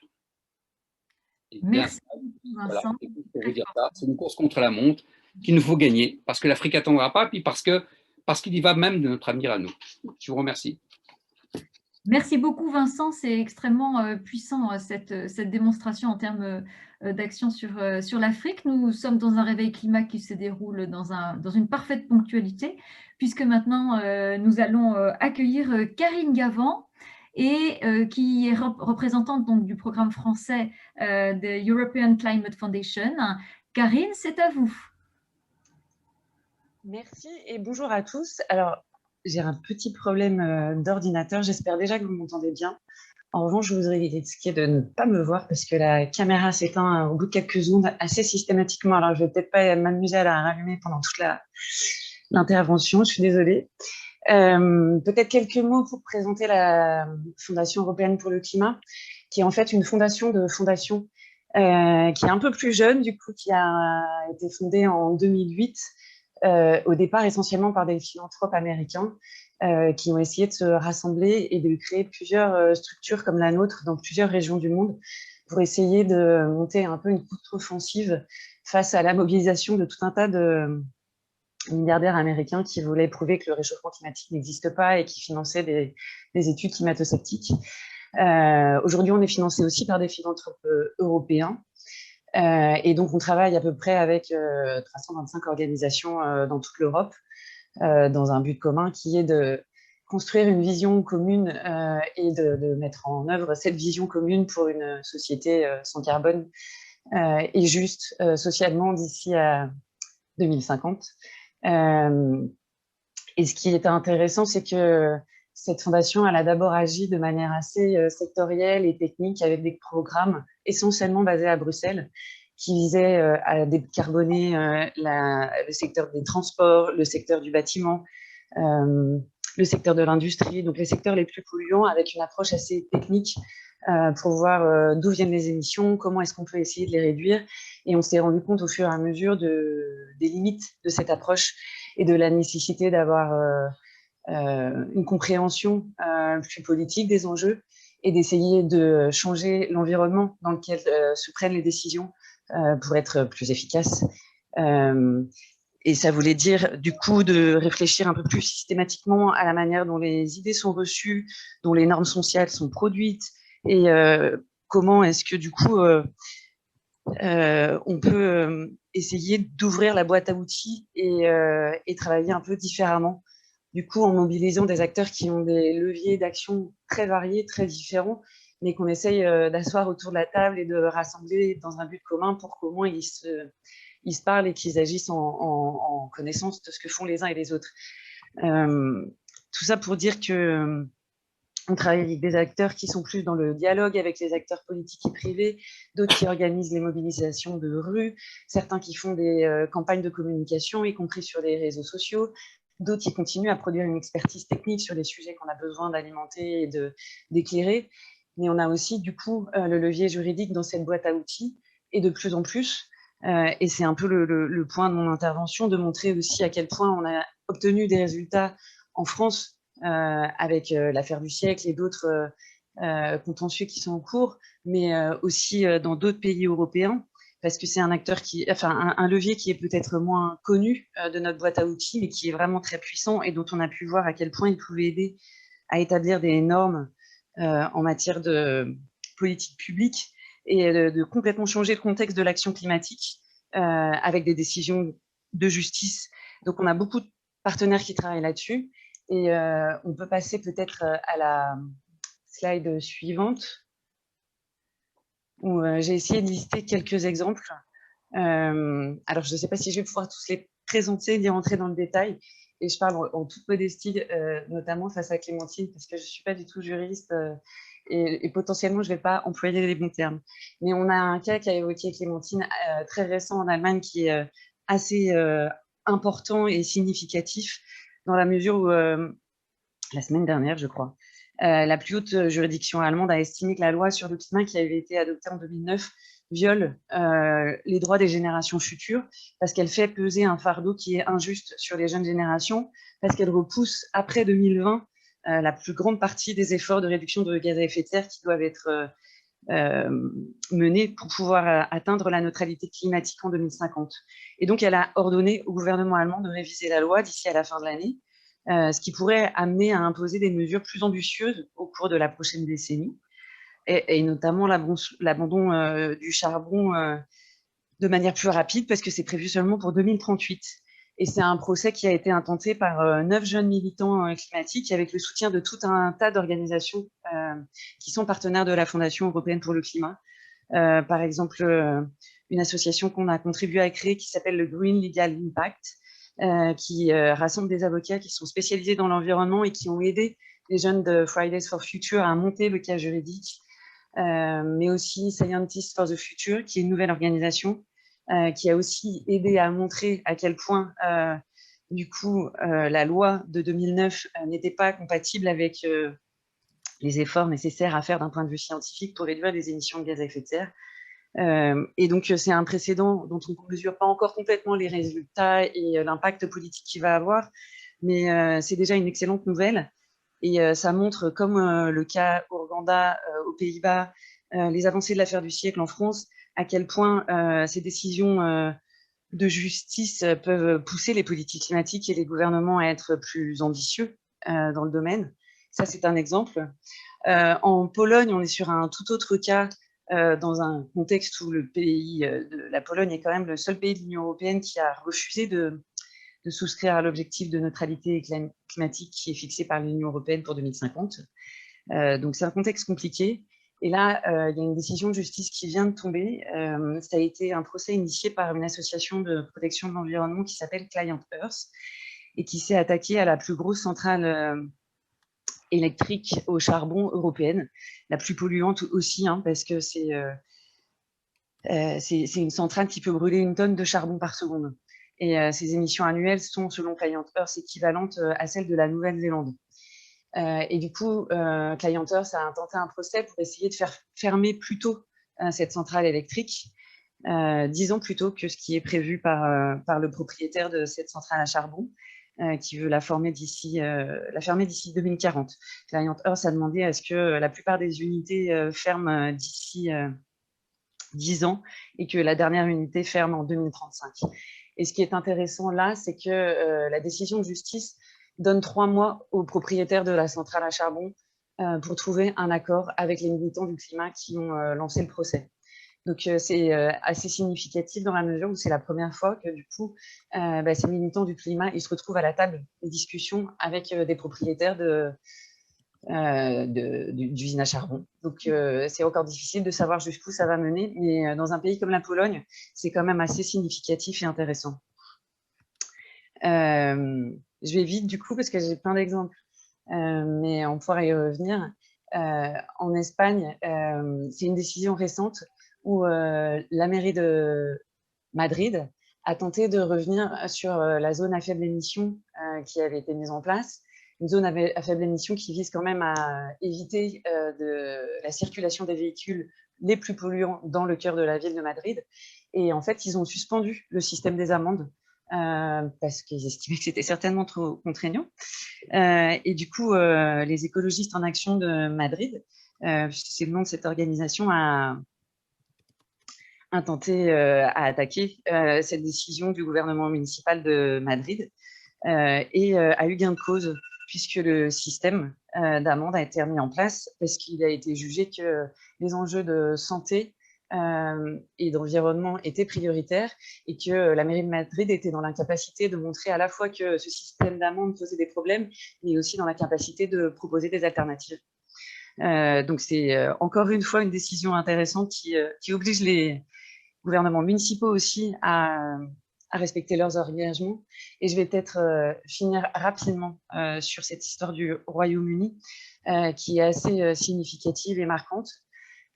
Merci Vincent. Voilà, c'est une course contre la montre qu'il nous faut gagner, parce que l'Afrique n'attendra pas, puis parce qu'il y va même de notre avenir à nous. Je vous remercie. Merci beaucoup Vincent, c'est extrêmement puissant cette démonstration en termes d'action sur l'Afrique. Nous sommes dans un réveil climat qui se déroule dans une parfaite ponctualité, puisque maintenant nous allons accueillir Karine Gavant, et qui est représentante donc, du programme français de European Climate Foundation. Karine, c'est à vous. Merci et bonjour à tous. Alors, j'ai un petit problème d'ordinateur. J'espère déjà que vous m'entendez bien. En revanche, je voudrais risquer de ne pas me voir parce que la caméra s'éteint au bout de quelques secondes assez systématiquement. Alors, je ne vais peut-être pas m'amuser à la rallumer pendant toute l'intervention. Je suis désolée. Peut-être quelques mots pour présenter la Fondation européenne pour le climat, qui est en fait une fondation de fondations qui est un peu plus jeune, du coup, qui a été fondée en 2008, au départ essentiellement par des philanthropes américains qui ont essayé de se rassembler et de créer plusieurs structures comme la nôtre dans plusieurs régions du monde pour essayer de monter un peu une contre-offensive face à la mobilisation de tout un tas de milliardaires américains qui voulaient prouver que le réchauffement climatique n'existe pas et qui finançaient des études climato-sceptiques. Aujourd'hui, on est financé aussi par des philanthropes européens. Et donc, on travaille à peu près avec 325 organisations dans toute l'Europe, dans un but commun qui est de construire une vision commune et de mettre en œuvre cette vision commune pour une société sans carbone et juste socialement d'ici à 2050. Et ce qui est intéressant, c'est que cette fondation, elle a d'abord agi de manière assez sectorielle et technique avec des programmes essentiellement basés à Bruxelles qui visaient à décarboner le secteur des transports, le secteur du bâtiment, le secteur de l'industrie, donc les secteurs les plus polluants avec une approche assez technique pour voir d'où viennent les émissions, comment est-ce qu'on peut essayer de les réduire. Et on s'est rendu compte au fur et à mesure des limites de cette approche et de la nécessité d'avoir une compréhension plus politique des enjeux et d'essayer de changer l'environnement dans lequel se prennent les décisions pour être plus efficace. Et ça voulait dire, du coup, de réfléchir un peu plus systématiquement à la manière dont les idées sont reçues, dont les normes sociales sont produites, et comment est-ce que, du coup, on peut essayer d'ouvrir la boîte à outils et travailler un peu différemment. Du coup, en mobilisant des acteurs qui ont des leviers d'action très variés, très différents, mais qu'on essaye d'asseoir autour de la table et de rassembler dans un but commun pour qu'au moins ils se parlent et qu'ils agissent en connaissance de ce que font les uns et les autres. Tout ça pour dire que on travaille avec des acteurs qui sont plus dans le dialogue avec les acteurs politiques et privés, d'autres qui organisent les mobilisations de rue, certains qui font des campagnes de communication, y compris sur les réseaux sociaux, d'autres qui continuent à produire une expertise technique sur les sujets qu'on a besoin d'alimenter et d'éclairer. Mais on a aussi, du coup, le levier juridique dans cette boîte à outils, et de plus en plus. Et c'est un peu le point de mon intervention, de montrer aussi à quel point on a obtenu des résultats en France avec l'affaire du siècle et d'autres contentieux qui sont en cours, mais aussi dans d'autres pays européens, parce que c'est un acteur un levier qui est peut-être moins connu de notre boîte à outils, mais qui est vraiment très puissant et dont on a pu voir à quel point il pouvait aider à établir des normes en matière de politique publique et de complètement changer le contexte de l'action climatique avec des décisions de justice. Donc, on a beaucoup de partenaires qui travaillent là-dessus et on peut passer peut-être à la slide suivante où j'ai essayé de lister quelques exemples. Alors, je ne sais pas si je vais pouvoir tous les présenter, d'y rentrer dans le détail. Et je parle en toute modestie, notamment face à Clémentine, parce que je ne suis pas du tout juriste et potentiellement, je ne vais pas employer les bons termes. Mais on a un cas qu'a évoqué Clémentine, très récent en Allemagne, qui est assez important et significatif, dans la mesure où, la semaine dernière, je crois, la plus haute juridiction allemande a estimé que la loi sur le climat qui avait été adoptée en 2009 viole les droits des générations futures parce qu'elle fait peser un fardeau qui est injuste sur les jeunes générations, parce qu'elle repousse après 2020 la plus grande partie des efforts de réduction de gaz à effet de serre qui doivent être menés pour pouvoir atteindre la neutralité climatique en 2050. Et donc, elle a ordonné au gouvernement allemand de réviser la loi d'ici à la fin de l'année, ce qui pourrait amener à imposer des mesures plus ambitieuses au cours de la prochaine décennie. Et notamment l'abandon du charbon de manière plus rapide, parce que c'est prévu seulement pour 2038. Et c'est un procès qui a été intenté par 9 jeunes militants climatiques avec le soutien de tout un tas d'organisations qui sont partenaires de la Fondation européenne pour le climat. Par exemple, une association qu'on a contribué à créer qui s'appelle le Green Legal Impact, qui rassemble des avocats qui sont spécialisés dans l'environnement et qui ont aidé les jeunes de Fridays for Future à monter le cas juridique. Mais aussi Scientists for the Future, qui est une nouvelle organisation qui a aussi aidé à montrer à quel point, du coup, la loi de 2009 n'était pas compatible avec les efforts nécessaires à faire d'un point de vue scientifique pour réduire les émissions de gaz à effet de serre. Et donc, c'est un précédent dont on ne mesure pas encore complètement les résultats et l'impact politique qu'il va avoir, mais c'est déjà une excellente nouvelle. Et ça montre, comme le cas au Ouganda, aux Pays-Bas, les avancées de l'affaire du siècle en France, à quel point ces décisions de justice peuvent pousser les politiques climatiques et les gouvernements à être plus ambitieux dans le domaine. Ça, c'est un exemple. En Pologne, on est sur un tout autre cas, dans un contexte où la Pologne est quand même le seul pays de l'Union européenne qui a refusé de souscrire à l'objectif de neutralité climatique qui est fixé par l'Union européenne pour 2050. Donc, c'est un contexte compliqué. Et là, il y a une décision de justice qui vient de tomber. Ça a été un procès initié par une association de protection de l'environnement qui s'appelle Client Earth et qui s'est attaquée à la plus grosse centrale électrique au charbon européenne, la plus polluante aussi, hein, parce que c'est une centrale qui peut brûler 1 tonne de charbon par seconde. Et ces émissions annuelles sont, selon Client Earth, équivalentes à celles de la Nouvelle-Zélande. Et du coup, Client Earth a intenté un procès pour essayer de faire fermer plus tôt cette centrale électrique, 10 ans plus tôt que ce qui est prévu par le propriétaire de cette centrale à charbon, qui veut la fermer d'ici 2040. Client Earth a demandé à ce que la plupart des unités ferment d'ici 10 ans et que la dernière unité ferme en 2035. Et ce qui est intéressant là, c'est que la décision de justice donne 3 mois aux propriétaires de la centrale à charbon pour trouver un accord avec les militants du climat qui ont lancé le procès. Donc, c'est assez significatif dans la mesure où c'est la première fois que, du coup, ces militants du climat, ils se retrouvent à la table des discussions avec des propriétaires d'usines à charbon. Donc, c'est encore difficile de savoir jusqu'où ça va mener, mais dans un pays comme la Pologne, c'est quand même assez significatif et intéressant. Je vais vite, du coup, parce que j'ai plein d'exemples, mais on pourra y revenir. En Espagne, c'est une décision récente où la mairie de Madrid a tenté de revenir sur la zone à faible émission qui avait été mise en place. Une zone à faible émission qui vise quand même à éviter la circulation des véhicules les plus polluants dans le cœur de la ville de Madrid. Et en fait, ils ont suspendu le système des amendes parce qu'ils estimaient que c'était certainement trop contraignant. Et du coup, les écologistes en action de Madrid, c'est le nom de cette organisation, a tenté à attaquer cette décision du gouvernement municipal de Madrid et a eu gain de cause puisque le système d'amende a été mis en place parce qu'il a été jugé que les enjeux de santé et d'environnement étaient prioritaires et que la mairie de Madrid était dans l'incapacité de montrer à la fois que ce système d'amende posait des problèmes, mais aussi dans la capacité de proposer des alternatives. Donc c'est encore une fois une décision intéressante qui oblige les gouvernements municipaux aussi à respecter leurs engagements. Et je vais peut-être finir rapidement sur cette histoire du Royaume-Uni qui est assez significative et marquante.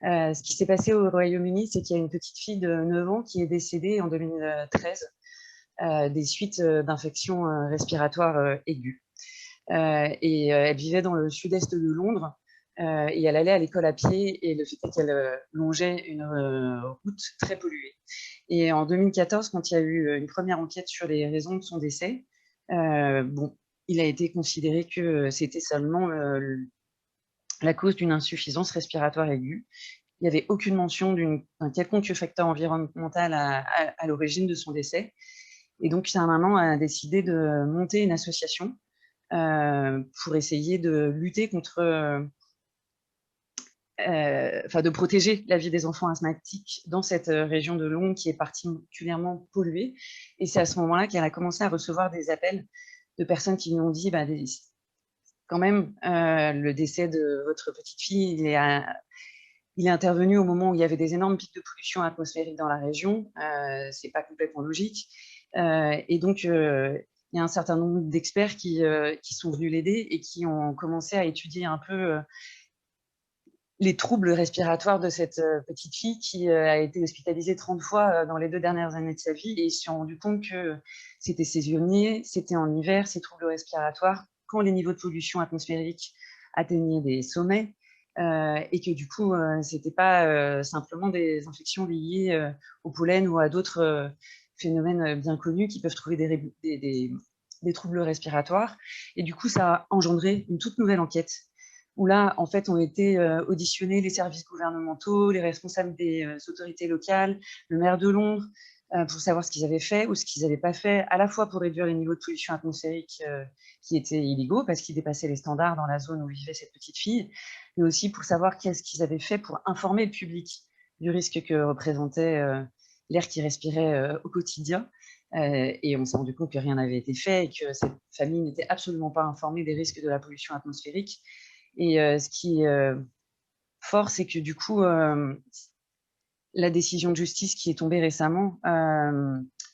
Ce qui s'est passé au Royaume-Uni, c'est qu'il y a une petite fille de 9 ans qui est décédée en 2013 des suites d'infections respiratoires aiguës. Et elle vivait dans le sud-est de Londres et elle allait à l'école à pied et le fait est qu'elle longeait une route très polluée. Et en 2014, quand il y a eu une première enquête sur les raisons de son décès, il a été considéré que c'était seulement la cause d'une insuffisance respiratoire aiguë. Il n'y avait aucune mention d'un quelconque facteur environnemental à l'origine de son décès. Et donc, sa maman a décidé de monter une association pour essayer de lutter contre, de protéger la vie des enfants asthmatiques dans cette région de Londres qui est particulièrement polluée. Et c'est à ce moment-là qu'elle a commencé à recevoir des appels de personnes qui lui ont dit quand même, le décès de votre petite fille, il est intervenu au moment où il y avait des énormes pics de pollution atmosphérique dans la région. C'est pas complètement logique. Et donc, il y a un certain nombre d'experts qui sont venus l'aider et qui ont commencé à étudier un peu les troubles respiratoires de cette petite fille qui a été hospitalisée 30 fois dans les 2 dernières années de sa vie. Et ils se sont rendus compte que c'était saisonnier, c'était en hiver, ces troubles respiratoires, quand les niveaux de pollution atmosphérique atteignaient des sommets. et que du coup, ce n'était pas simplement des infections liées au pollen ou à d'autres phénomènes bien connus qui peuvent trouver des troubles respiratoires. Et du coup, ça a engendré une toute nouvelle enquête où là, en fait, ont été auditionnés les services gouvernementaux, les responsables des autorités locales, le maire de Londres, pour savoir ce qu'ils avaient fait ou ce qu'ils n'avaient pas fait, à la fois pour réduire les niveaux de pollution atmosphérique qui étaient illégaux parce qu'ils dépassaient les standards dans la zone où vivait cette petite fille, mais aussi pour savoir qu'est-ce qu'ils avaient fait pour informer le public du risque que représentait l'air qu'ils respiraient au quotidien. Et on s'est rendu compte que rien n'avait été fait et que cette famille n'était absolument pas informée des risques de la pollution atmosphérique. Et ce qui est fort, c'est que du coup, la décision de justice qui est tombée récemment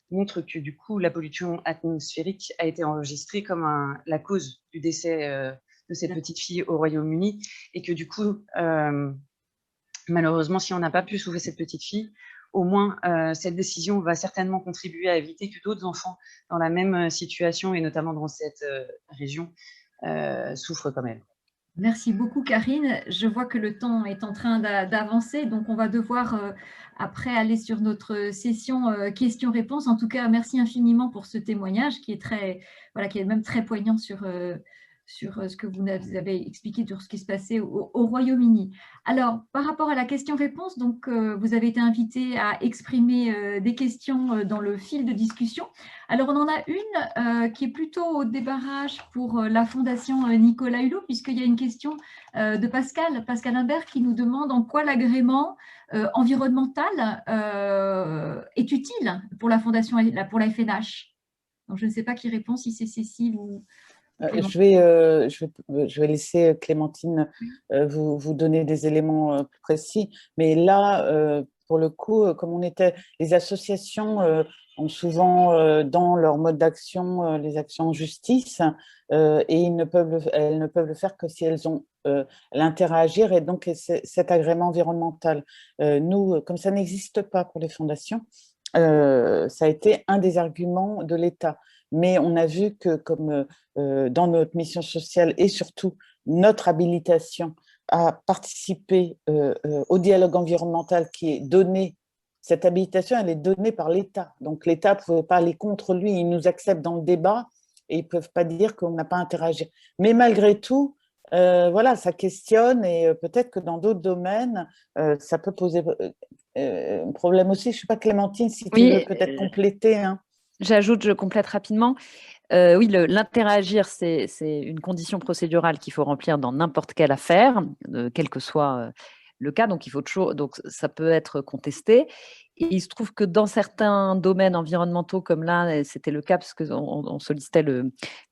montre que du coup, la pollution atmosphérique a été enregistrée comme la cause du décès de cette petite fille au Royaume-Uni et que du coup, malheureusement, si on n'a pas pu sauver cette petite fille, au moins cette décision va certainement contribuer à éviter que d'autres enfants dans la même situation et notamment dans cette région souffrent comme elle. Merci beaucoup, Karine. Je vois que le temps est en train d'avancer, donc on va devoir après aller sur notre session questions-réponses. En tout cas, merci infiniment pour ce témoignage qui est qui est même très poignant sur ce que vous avez expliqué sur ce qui se passait au Royaume-Uni. Alors, par rapport à la question-réponse, donc vous avez été invité à exprimer des questions dans le fil de discussion. Alors, on en a une qui est plutôt au débarrage pour la Fondation Nicolas Hulot, puisqu'il y a une question de Pascal Imbert, qui nous demande en quoi l'agrément environnemental est utile pour la Fondation, pour la FNH. Donc, je ne sais pas qui répond, si c'est Cécile ou... Je vais laisser Clémentine vous donner des éléments plus précis. Mais là, pour le coup, les associations ont souvent dans leur mode d'action les actions en justice et elles ne peuvent le faire que si elles ont l'intérêt à agir et donc cet agrément environnemental. Nous, comme ça n'existe pas pour les fondations, ça a été un des arguments de l'État. Mais on a vu que comme dans notre mission sociale et surtout notre habilitation à participer au dialogue environnemental qui est donné, cette habilitation, elle est donnée par l'État. Donc l'État ne pouvait pas aller contre lui, il nous accepte dans le débat et ils ne peuvent pas dire qu'on n'a pas intérêt à agir. Mais malgré tout, voilà, ça questionne et peut-être que dans d'autres domaines, ça peut poser un problème aussi. Je ne sais pas, Clémentine, si tu veux peut-être compléter. Hein. J'ajoute, je complète rapidement. Oui, l'intérêt à agir, c'est une condition procédurale qu'il faut remplir dans n'importe quelle affaire, quel que soit le cas. Donc, ça peut être contesté. Et il se trouve que dans certains domaines environnementaux, comme là, c'était le cas parce qu'on sollicitait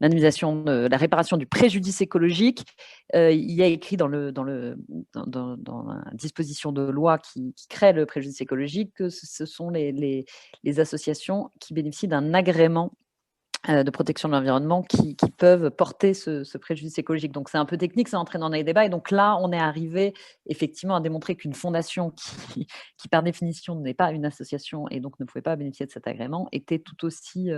l'indemnisation, la réparation du préjudice écologique. Il y a écrit dans la disposition de loi qui crée le préjudice écologique que ce sont les associations qui bénéficient d'un agrément de protection de l'environnement qui peuvent porter ce préjudice écologique. Donc, c'est un peu technique, ça entraîne dans les débats. Et donc là, on est arrivé effectivement à démontrer qu'une fondation qui par définition, n'est pas une association et donc ne pouvait pas bénéficier de cet agrément, était tout aussi,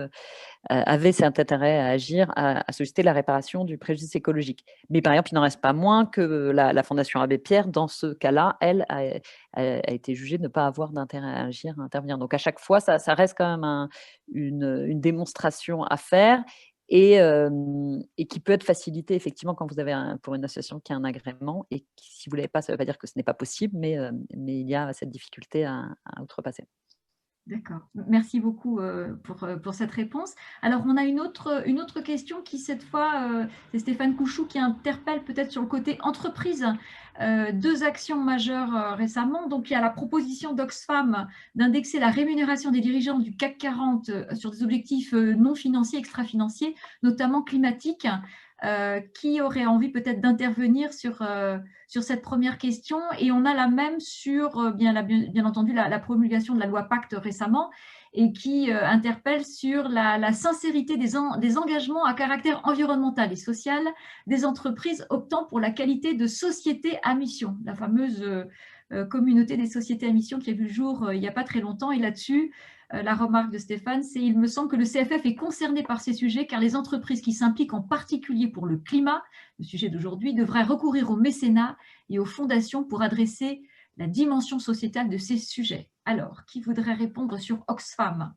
avait cet intérêt à agir, à solliciter la réparation du préjudice écologique. Mais par exemple, il n'en reste pas moins que la Fondation Abbé Pierre, dans ce cas-là, elle a été jugée de ne pas avoir d'intérêt à agir, à intervenir. Donc, à chaque fois, ça reste quand même une démonstration à faire et qui peut être facilitée effectivement quand vous avez pour une association qui a un agrément et si vous ne l'avez pas, ça ne veut pas dire que ce n'est pas possible, mais il y a cette difficulté à outrepasser. D'accord. Merci beaucoup pour cette réponse. Alors, on a une autre question qui, cette fois, c'est Stéphane Couchou qui interpelle peut-être sur le côté entreprise. Deux actions majeures récemment. Donc, il y a la proposition d'Oxfam d'indexer la rémunération des dirigeants du CAC 40 sur des objectifs non financiers, extra-financiers, notamment climatiques. Qui aurait envie peut-être d'intervenir sur cette première question? Et on a la même sur, bien entendu, la promulgation de la loi Pacte récemment et qui interpelle sur la sincérité des engagements à caractère environnemental et social des entreprises optant pour la qualité de société à mission, la fameuse communauté des sociétés à mission qui a vu le jour il n'y a pas très longtemps. Et là-dessus, la remarque de Stéphane, c'est « Il me semble que le CFF est concerné par ces sujets car les entreprises qui s'impliquent en particulier pour le climat, le sujet d'aujourd'hui, devraient recourir au mécénat et aux fondations pour adresser la dimension sociétale de ces sujets. » Alors, qui voudrait répondre sur Oxfam?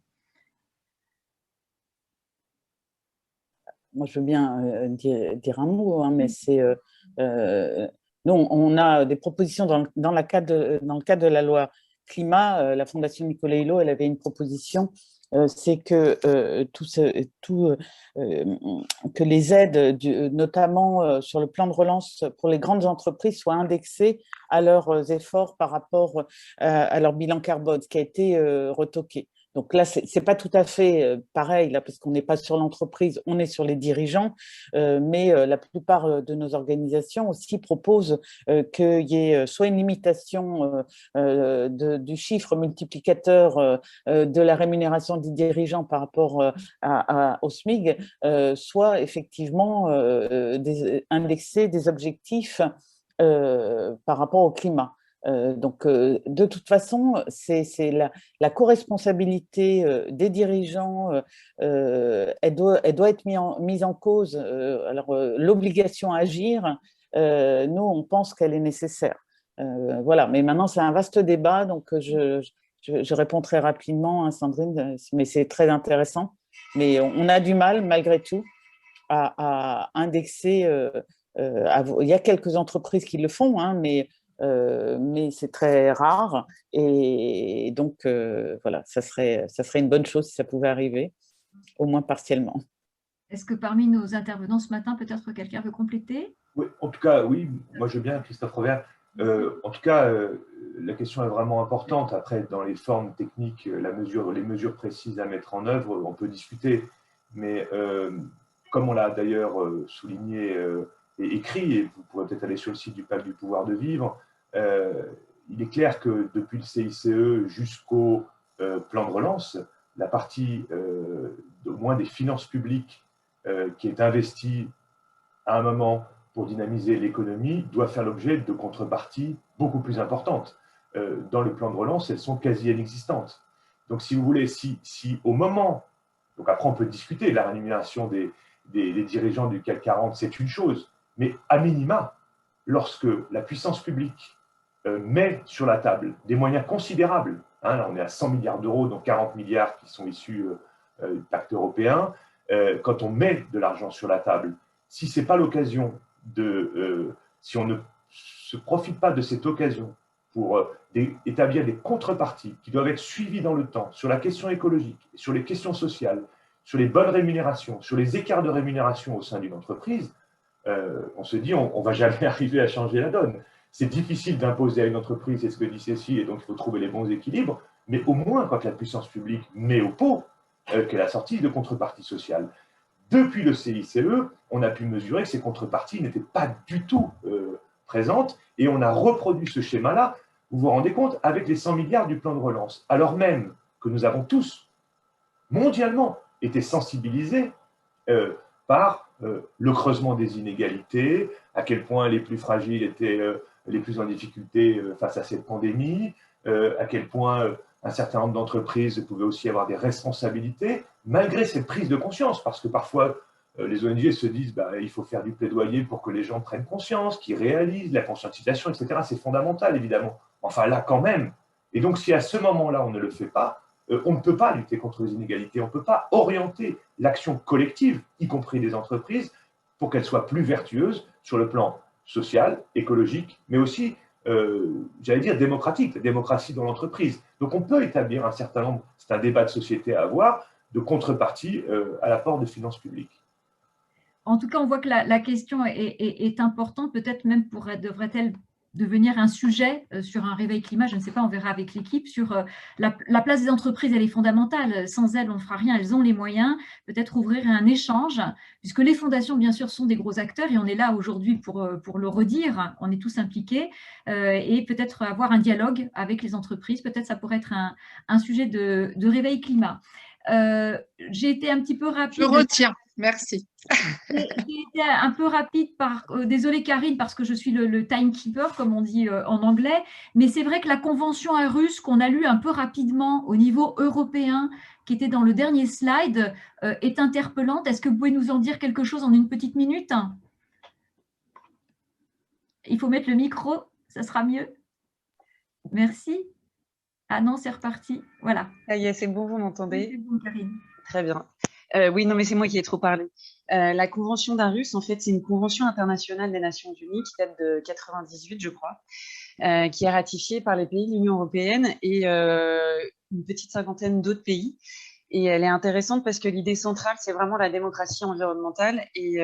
Moi, je veux bien dire un mot, hein, mais c'est… nous, on a des propositions dans le cadre de la loi climat. La Fondation Nicolas Hulot, elle avait une proposition, c'est que, que les aides, notamment sur le plan de relance pour les grandes entreprises, soient indexées à leurs efforts par rapport à leur bilan carbone, ce qui a été retoqué. Donc là, c'est pas tout à fait pareil, là, parce qu'on n'est pas sur l'entreprise, on est sur les dirigeants, mais la plupart de nos organisations aussi proposent qu'il y ait soit une limitation du chiffre multiplicateur de la rémunération des dirigeants par rapport au SMIC, soit effectivement indexer des objectifs par rapport au climat. Donc, de toute façon, c'est la co-responsabilité des dirigeants, elle doit être mise en cause. Alors, l'obligation à agir, nous, on pense qu'elle est nécessaire. Voilà, mais maintenant, c'est un vaste débat, donc je réponds très rapidement, hein, Sandrine, mais c'est très intéressant. Mais on a du mal, malgré tout, à indexer. Il y a quelques entreprises qui le font, hein, mais c'est très rare, et donc voilà, ça serait une bonne chose si ça pouvait arriver, au moins partiellement. Est-ce que parmi nos intervenants ce matin, peut-être quelqu'un veut compléter? Oui, en tout cas, oui, moi je veux bien, Christophe Robert. En tout cas, la question est vraiment importante. Après, dans les formes techniques, les mesures précises à mettre en œuvre, on peut discuter, mais comme on l'a d'ailleurs souligné et écrit, et vous pourrez peut-être aller sur le site du Pacte du pouvoir de vivre, il est clair que depuis le CICE jusqu'au plan de relance, la partie au moins des finances publiques qui est investie à un moment pour dynamiser l'économie doit faire l'objet de contreparties beaucoup plus importantes. Dans le plan de relance, elles sont quasi inexistantes. Donc, si vous voulez, si au moment, donc après on peut discuter, la rémunération des dirigeants du CAC 40, c'est une chose, mais à minima, lorsque la puissance publique met sur la table des moyens considérables, hein, là on est à 100 milliards d'euros, dont 40 milliards qui sont issus du pacte européen, quand on met de l'argent sur la table, si ce n'est pas l'occasion si on ne se profite pas de cette occasion pour établir des contreparties qui doivent être suivies dans le temps sur la question écologique, sur les questions sociales, sur les bonnes rémunérations, sur les écarts de rémunération au sein d'une entreprise, on se dit on ne va jamais arriver à changer la donne. C'est difficile d'imposer à une entreprise, c'est ce que dit Cécile, et donc il faut trouver les bons équilibres, mais au moins quand la puissance publique met au pot qu'elle a sorti de contreparties sociales. Depuis le CICE, on a pu mesurer que ces contreparties n'étaient pas du tout présentes, et on a reproduit ce schéma-là, vous vous rendez compte, avec les 100 milliards du plan de relance, alors même que nous avons tous, mondialement, été sensibilisés par le creusement des inégalités, à quel point les plus fragiles étaient les plus en difficulté face à cette pandémie, à quel point un certain nombre d'entreprises pouvaient aussi avoir des responsabilités, malgré cette prise de conscience, parce que parfois les ONG se disent il faut faire du plaidoyer pour que les gens prennent conscience, qu'ils réalisent la conscientisation, etc. C'est fondamental, évidemment. Enfin, là, quand même. Et donc, si à ce moment-là, on ne le fait pas, on ne peut pas lutter contre les inégalités, on ne peut pas orienter l'action collective, y compris des entreprises, pour qu'elles soient plus vertueuses sur le plan social, écologique, mais aussi, j'allais dire, démocratique, la démocratie dans l'entreprise. Donc, on peut établir un certain nombre, c'est un débat de société à avoir, de contrepartie à l'apport de finances publiques. En tout cas, on voit que la question est importante, peut-être même devrait-elle devenir un sujet sur un réveil climat, je ne sais pas, on verra avec l'équipe, sur la place des entreprises, elle est fondamentale. Sans elles, on ne fera rien, elles ont les moyens, peut-être ouvrir un échange, puisque les fondations, bien sûr, sont des gros acteurs, et on est là aujourd'hui pour le redire, on est tous impliqués, et peut-être avoir un dialogue avec les entreprises, peut-être ça pourrait être un sujet de réveil climat. J'ai été un petit peu rapide. Je retiens, merci. J'ai été un peu rapide, désolée Karine, parce que je suis le timekeeper, comme on dit en anglais, mais c'est vrai que la convention Aarhus qu'on a lue un peu rapidement au niveau européen, qui était dans le dernier slide, est interpellante. Est-ce que vous pouvez nous en dire quelque chose en une petite minute? Il faut mettre le micro, ça sera mieux. Merci. Ah non, c'est reparti. Voilà. Ça y est, c'est bon, vous m'entendez? C'est bon, Karine. Très bien. Oui, non, mais c'est moi qui ai trop parlé. La Convention d'Aarhus, en fait, c'est une convention internationale des Nations Unies qui date de 98, je crois, qui est ratifiée par les pays de l'Union européenne et une petite cinquantaine d'autres pays. Et elle est intéressante parce que l'idée centrale, c'est vraiment la démocratie environnementale et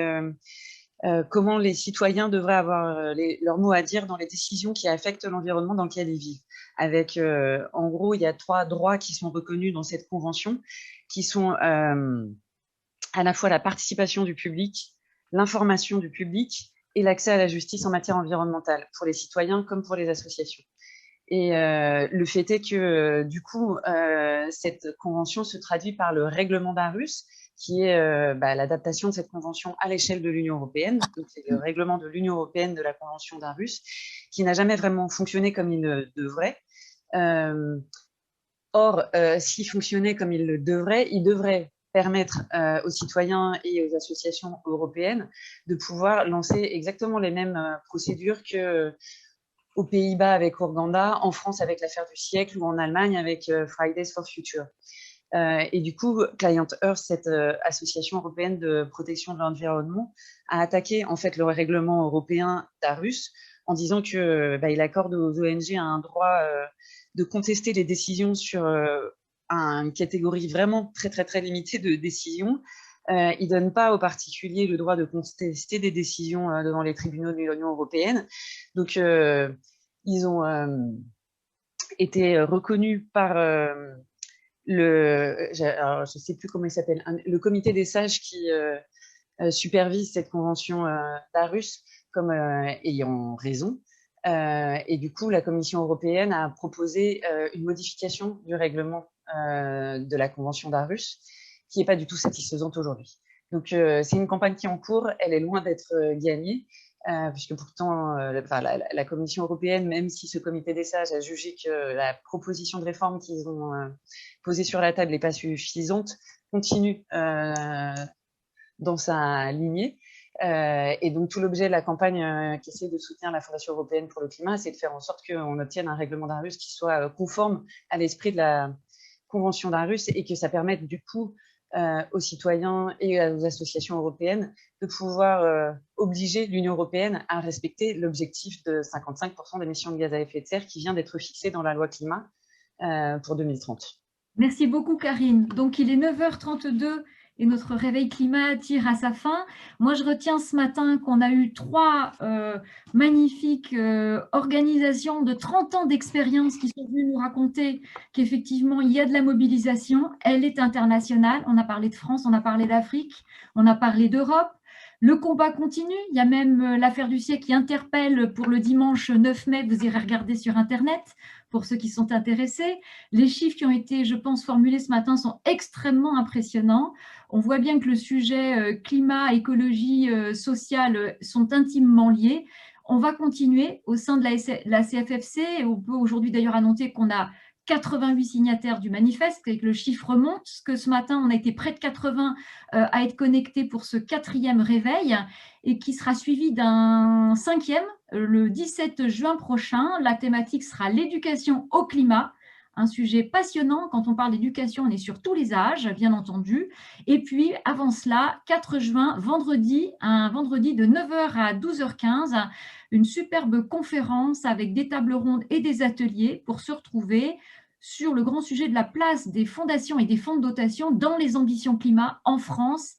comment les citoyens devraient avoir leur mot à dire dans les décisions qui affectent l'environnement dans lequel ils vivent. Avec, en gros, il y a 3 droits qui sont reconnus dans cette convention, qui sont à la fois la participation du public, l'information du public et l'accès à la justice en matière environnementale, pour les citoyens comme pour les associations. Et le fait est que, du coup, cette convention se traduit par le règlement d'Aarhus, qui est l'adaptation de cette convention à l'échelle de l'Union européenne. Donc, c'est le règlement de l'Union européenne de la convention d'Aarhus, qui n'a jamais vraiment fonctionné comme il le devrait. Or, s'il fonctionnait comme il le devrait, il devrait permettre aux citoyens et aux associations européennes de pouvoir lancer exactement les mêmes procédures qu'aux Pays-Bas avec Urgenda, en France avec l'affaire du siècle ou en Allemagne avec Fridays for Future. Et du coup, Client Earth, cette association européenne de protection de l'environnement, a attaqué en fait le règlement européen d'Aarhus en disant que il accorde aux ONG un droit de contester les décisions sur une catégorie vraiment très très très limitée de décisions. Il ne donne pas aux particuliers le droit de contester des décisions devant les tribunaux de l'Union européenne. Donc, ils ont été reconnus par alors, je ne sais plus comment il s'appelle, le comité des sages qui supervise cette convention d'Aarhus comme ayant raison. Et du coup, la Commission européenne a proposé une modification du règlement de la Convention d'Aarhus, qui n'est pas du tout satisfaisante aujourd'hui. Donc, c'est une campagne qui est en cours, elle est loin d'être gagnée, puisque pourtant, la Commission européenne, même si ce comité des sages a jugé que la proposition de réforme qu'ils ont posée sur la table n'est pas suffisante, continue dans sa lignée. Et donc, tout l'objet de la campagne qui essaie de soutenir la Fondation européenne pour le climat, c'est de faire en sorte qu'on obtienne un règlement d'Aarhus qui soit conforme à l'esprit de la Convention d'Aarhus et que ça permette du coup aux citoyens et aux associations européennes de pouvoir obliger l'Union européenne à respecter l'objectif de 55% d'émissions de gaz à effet de serre qui vient d'être fixé dans la loi climat pour 2030. Merci beaucoup Karine. Donc il est 9h32 et notre réveil climat tire à sa fin. Moi, je retiens ce matin qu'on a eu 3 magnifiques organisations de 30 ans d'expérience qui sont venues nous raconter qu'effectivement, il y a de la mobilisation. Elle est internationale. On a parlé de France, on a parlé d'Afrique, on a parlé d'Europe. Le combat continue. Il y a même l'affaire du siècle qui interpelle pour le dimanche 9 mai. Vous irez regarder sur Internet pour ceux qui sont intéressés. Les chiffres qui ont été, je pense, formulés ce matin sont extrêmement impressionnants. On voit bien que le sujet climat, écologie, sociale sont intimement liés. On va continuer au sein de la CFFC. On peut aujourd'hui d'ailleurs annoncer qu'on a 88 signataires du manifeste et que le chiffre monte, que ce matin, on a été près de 80 à être connectés pour ce 4e réveil et qui sera suivi d'un 5e le 17 juin prochain. La thématique sera l'éducation au climat, un sujet passionnant. Quand on parle d'éducation, on est sur tous les âges, bien entendu. Et puis, avant cela, 4 juin, vendredi, un vendredi de 9h à 12h15, une superbe conférence avec des tables rondes et des ateliers pour se retrouver sur le grand sujet de la place des fondations et des fonds de dotation dans les ambitions climat en France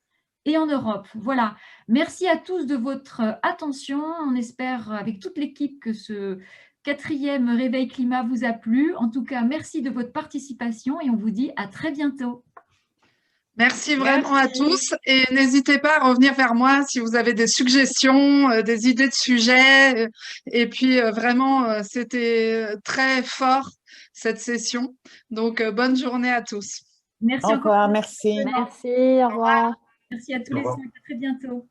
et en Europe. Voilà. Merci à tous de votre attention. On espère avec toute l'équipe que ce 4e réveil climat vous a plu. En tout cas, merci de votre participation et on vous dit à très bientôt. Merci vraiment à tous et n'hésitez pas à revenir vers moi si vous avez des suggestions, des idées de sujets. Et puis vraiment, c'était très fort cette session. Donc, bonne journée à tous. Merci Au encore. revoir, merci. Merci, au revoir. Merci à tous Au les revoir. 5. À très bientôt.